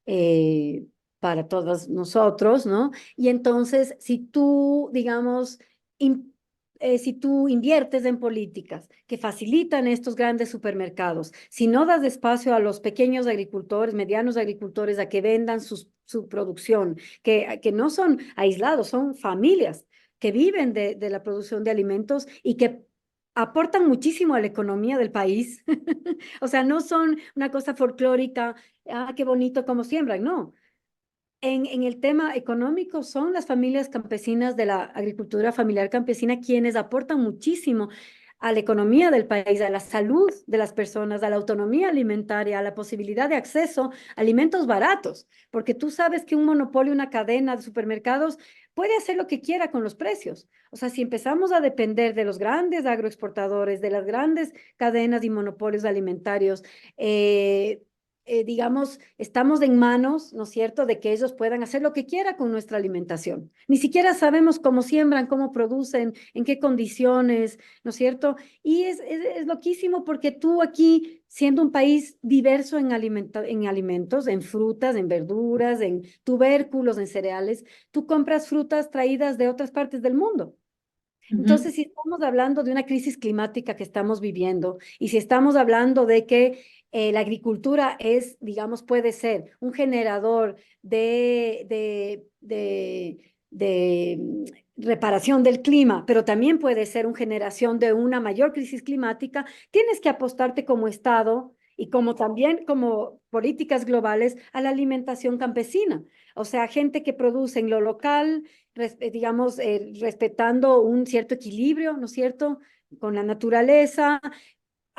eh, para todos nosotros, ¿no? Y entonces, si tú, digamos, si tú inviertes en políticas que facilitan estos grandes supermercados, si no das espacio a los pequeños agricultores, medianos agricultores a que vendan su producción, que no son aislados, son familias que viven de la producción de alimentos y que aportan muchísimo a la economía del país. O sea, no son una cosa folclórica, ah, qué bonito cómo siembran, no. En el tema económico son las familias campesinas de la agricultura familiar campesina quienes aportan muchísimo a la economía del país, a la salud de las personas, a la autonomía alimentaria, a la posibilidad de acceso a alimentos baratos, porque tú sabes que un monopolio, una cadena de supermercados puede hacer lo que quiera con los precios. O sea, si empezamos a depender de los grandes agroexportadores, de las grandes cadenas y monopolios alimentarios, digamos, estamos en manos, ¿no es cierto?, de que ellos puedan hacer lo que quiera con nuestra alimentación. Ni siquiera sabemos cómo siembran, cómo producen, en qué condiciones, ¿no es cierto? Y es loquísimo porque tú aquí, siendo un país diverso en alimentos, en frutas, en verduras, en tubérculos, en cereales, tú compras frutas traídas de otras partes del mundo. Ujú, Entonces, si estamos hablando de una crisis climática que estamos viviendo y si estamos hablando de que la agricultura es, digamos, puede ser un generador reparación del clima, pero también puede ser una generación de una mayor crisis climática, tienes que apostarte como Estado y como también como políticas globales a la alimentación campesina. O sea, gente que produce en lo local, digamos, respetando un cierto equilibrio, ¿no es cierto?, con la naturaleza,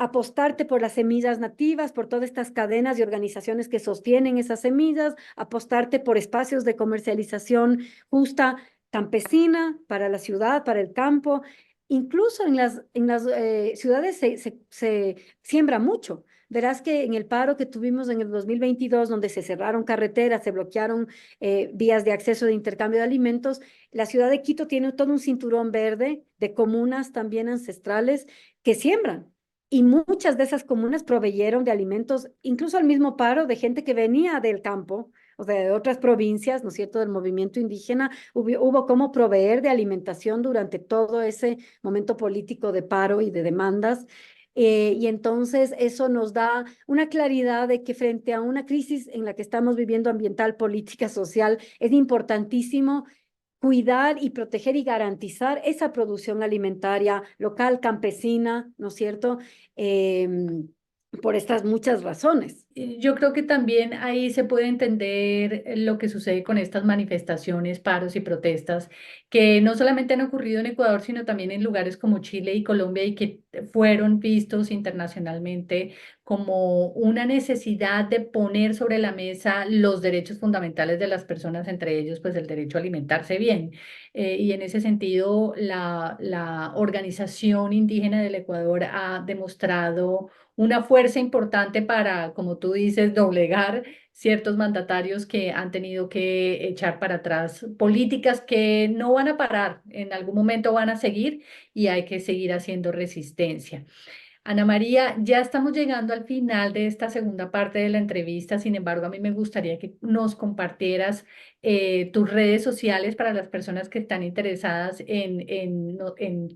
apostarte por las semillas nativas, por todas estas cadenas y organizaciones que sostienen esas semillas, apostarte por espacios de comercialización justa campesina para la ciudad, para el campo. Incluso en las ciudades se siembra mucho. Verás que en el paro que tuvimos en el 2022, donde se cerraron carreteras, se bloquearon vías de acceso de intercambio de alimentos, la ciudad de Quito tiene todo un cinturón verde de comunas también ancestrales que siembran. Y muchas de esas comunas proveyeron de alimentos, incluso al mismo paro, de gente que venía del campo, o sea, de otras provincias, ¿no es cierto?, del movimiento indígena, hubo cómo proveer de alimentación durante todo ese momento político de paro y de demandas. Y entonces eso nos da una claridad de que frente a una crisis en la que estamos viviendo ambiental, política, social, es importantísimo cuidar y proteger y garantizar esa producción alimentaria local, campesina, ¿no es cierto? Por estas muchas razones. Yo creo que también ahí se puede entender lo que sucede con estas manifestaciones, paros y protestas, que no solamente han ocurrido en Ecuador, sino también en lugares como Chile y Colombia y que fueron vistos internacionalmente como una necesidad de poner sobre la mesa los derechos fundamentales de las personas, entre ellos pues el derecho a alimentarse bien. Y en ese sentido, la Organización Indígena del Ecuador ha demostrado una fuerza importante para, como tú dices, doblegar ciertos mandatarios que han tenido que echar para atrás políticas que no van a parar, en algún momento van a seguir y hay que seguir haciendo resistencia. Ana María, ya estamos llegando al final de esta segunda parte de la entrevista. Sin embargo, a mí me gustaría que nos compartieras tus redes sociales para las personas que están interesadas en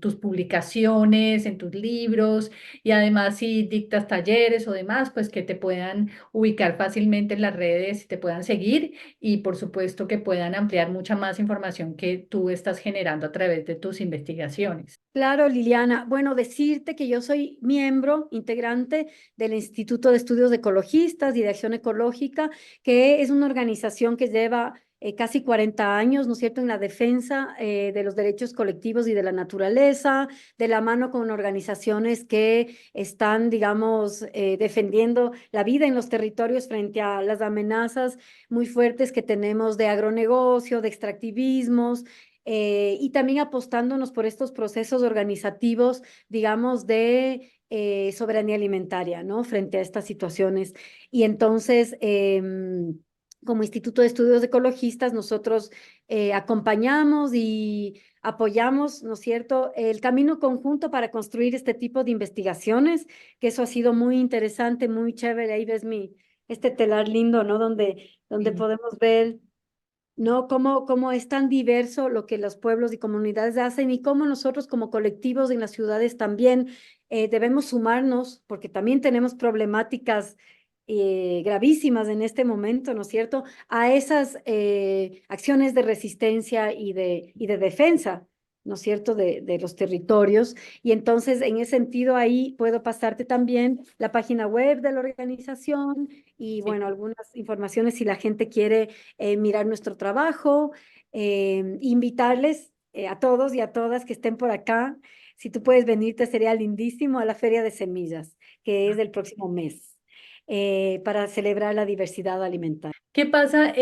tus publicaciones, en tus libros y además si dictas talleres o demás, pues que te puedan ubicar fácilmente en las redes y te puedan seguir y por supuesto que puedan ampliar mucha más información que tú estás generando a través de tus investigaciones. Claro, Liliana. Bueno, decirte que yo soy miembro integrante del Instituto de Estudios de Ecologistas y de Acción Ecológica, que es una organización que lleva casi 40 años, ¿no es cierto?, en la defensa de los derechos colectivos y de la naturaleza, de la mano con organizaciones que están, digamos, defendiendo la vida en los territorios frente a las amenazas muy fuertes que tenemos de agronegocio, de extractivismos y también apostándonos por estos procesos organizativos, digamos, de soberanía alimentaria, ¿no? Frente a estas situaciones. Y entonces, como Instituto de Estudios Ecologistas, nosotros acompañamos y apoyamos, ¿no es cierto?, el camino conjunto para construir este tipo de investigaciones, que eso ha sido muy interesante, muy chévere. Ahí ves este telar lindo, ¿no? Donde Sí. podemos ver, ¿no? Cómo es tan diverso lo que los pueblos y comunidades hacen y cómo nosotros como colectivos en las ciudades también debemos sumarnos, porque también tenemos problemáticas gravísimas en este momento, ¿no es cierto?, a esas acciones de resistencia y de defensa, ¿no es cierto?, de los territorios. Y entonces, en ese sentido, ahí puedo pasarte también la página web de la organización y, Sí. bueno, algunas informaciones si la gente quiere mirar nuestro trabajo, invitarles a todos y a todas que estén por acá. Si tú puedes venirte, sería lindísimo a la Feria de Semillas, que es del próximo mes, para celebrar la diversidad alimentaria. ¿Qué pasa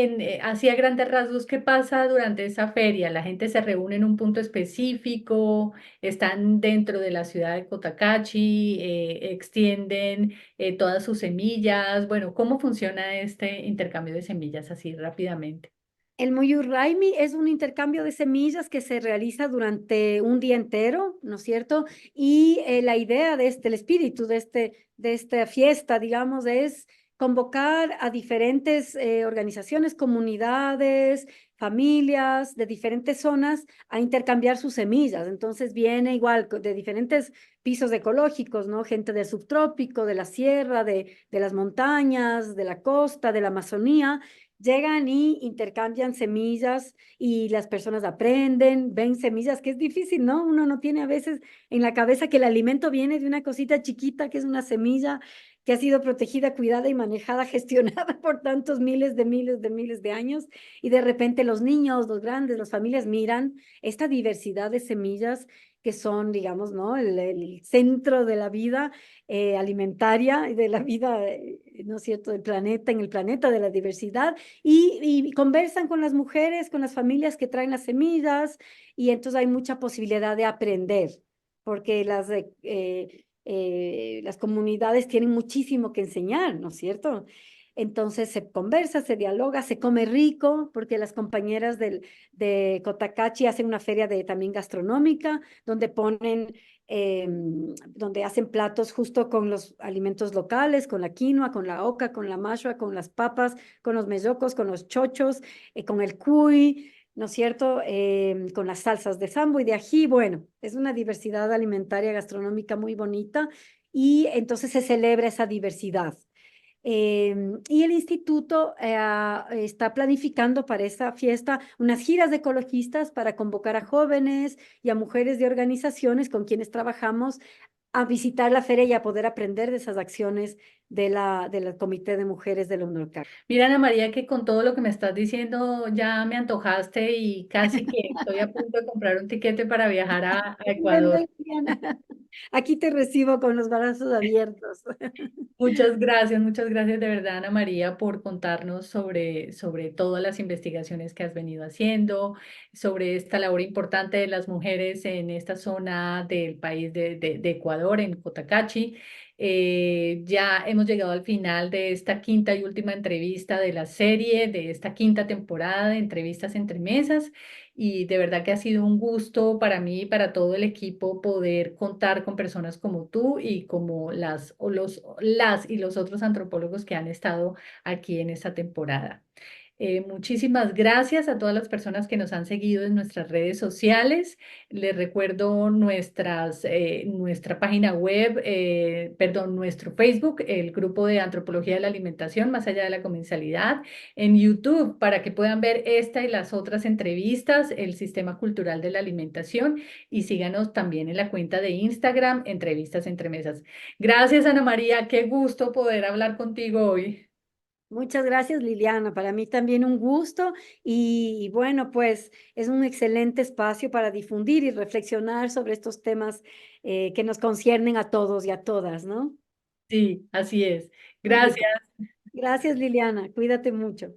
así a grandes rasgos, qué pasa durante esa feria? ¿La gente se reúne en un punto específico? ¿Están dentro de la ciudad de Cotacachi? ¿Extienden todas sus semillas? Bueno, ¿cómo funciona este intercambio de semillas así rápidamente? El Moyurraimi es un intercambio de semillas que se realiza durante un día entero, ¿no es cierto? Y la idea el espíritu de esta fiesta, digamos, es convocar a diferentes organizaciones, comunidades, familias de diferentes zonas a intercambiar sus semillas. Entonces viene igual de diferentes pisos ecológicos, ¿no? Gente del subtrópico, de la sierra, de las montañas, de la costa, de la Amazonía. Llegan y intercambian semillas y las personas aprenden, ven semillas, que es difícil, ¿no? Uno no tiene a veces en la cabeza que el alimento viene de una cosita chiquita que es una semilla que ha sido protegida, cuidada y manejada, gestionada por tantos miles de años, y de repente los niños, los grandes, las familias miran esta diversidad de semillas que son, digamos, ¿no? El centro de la vida alimentaria y de la vida, ¿no es cierto?, del planeta, en el planeta de la diversidad, y conversan con las mujeres, con las familias que traen las semillas, y entonces hay mucha posibilidad de aprender, porque las comunidades tienen muchísimo que enseñar, ¿no es cierto? Entonces se conversa, se dialoga, se come rico, porque las compañeras de Cotacachi hacen una feria también gastronómica, donde ponen donde hacen platos justo con los alimentos locales, con la quinoa, con la oca, con la mashua, con las papas, con los mellocos, con los chochos, con el cuy, ¿no es cierto? Con las salsas de sambo y de ají. Bueno, es una diversidad alimentaria gastronómica muy bonita y entonces se celebra esa diversidad. Y el instituto está planificando para esa fiesta unas giras de ecologistas para convocar a jóvenes y a mujeres de organizaciones con quienes trabajamos a visitar la feria y a poder aprender de esas acciones del Comité de Mujeres de la UNORCAC. Mira, Ana María, que con todo lo que me estás diciendo ya me antojaste y casi que estoy a punto de comprar un tiquete para viajar a Ven, Ecuador. ven, Diana. Aquí te recibo con los brazos abiertos. Muchas gracias de verdad, Ana María, por contarnos sobre todas las investigaciones que has venido haciendo, sobre esta labor importante de las mujeres en esta zona del país de Ecuador, en Cotacachi. Ya hemos llegado al final de esta quinta y última entrevista de la serie, de esta quinta temporada de Entrevistas entre Mesas. Y de verdad que ha sido un gusto para mí y para todo el equipo poder contar con personas como tú y como las y los otros antropólogos que han estado aquí en esta temporada. Muchísimas gracias a todas las personas que nos han seguido en nuestras redes sociales. Les recuerdo nuestra página web, perdón, nuestro Facebook, el grupo de Antropología de la Alimentación, más allá de la comensalidad, en YouTube, para que puedan ver esta y las otras entrevistas, el Sistema Cultural de la Alimentación, y síganos también en la cuenta de Instagram, Entrevistas entre Mesas. Gracias, Ana María, qué gusto poder hablar contigo hoy. Muchas gracias, Liliana. Para mí también un gusto y bueno, pues es un excelente espacio para difundir y reflexionar sobre estos temas que nos conciernen a todos y a todas, ¿no? Sí, así es. Muy Gracias. rico. Gracias, Liliana. Cuídate mucho.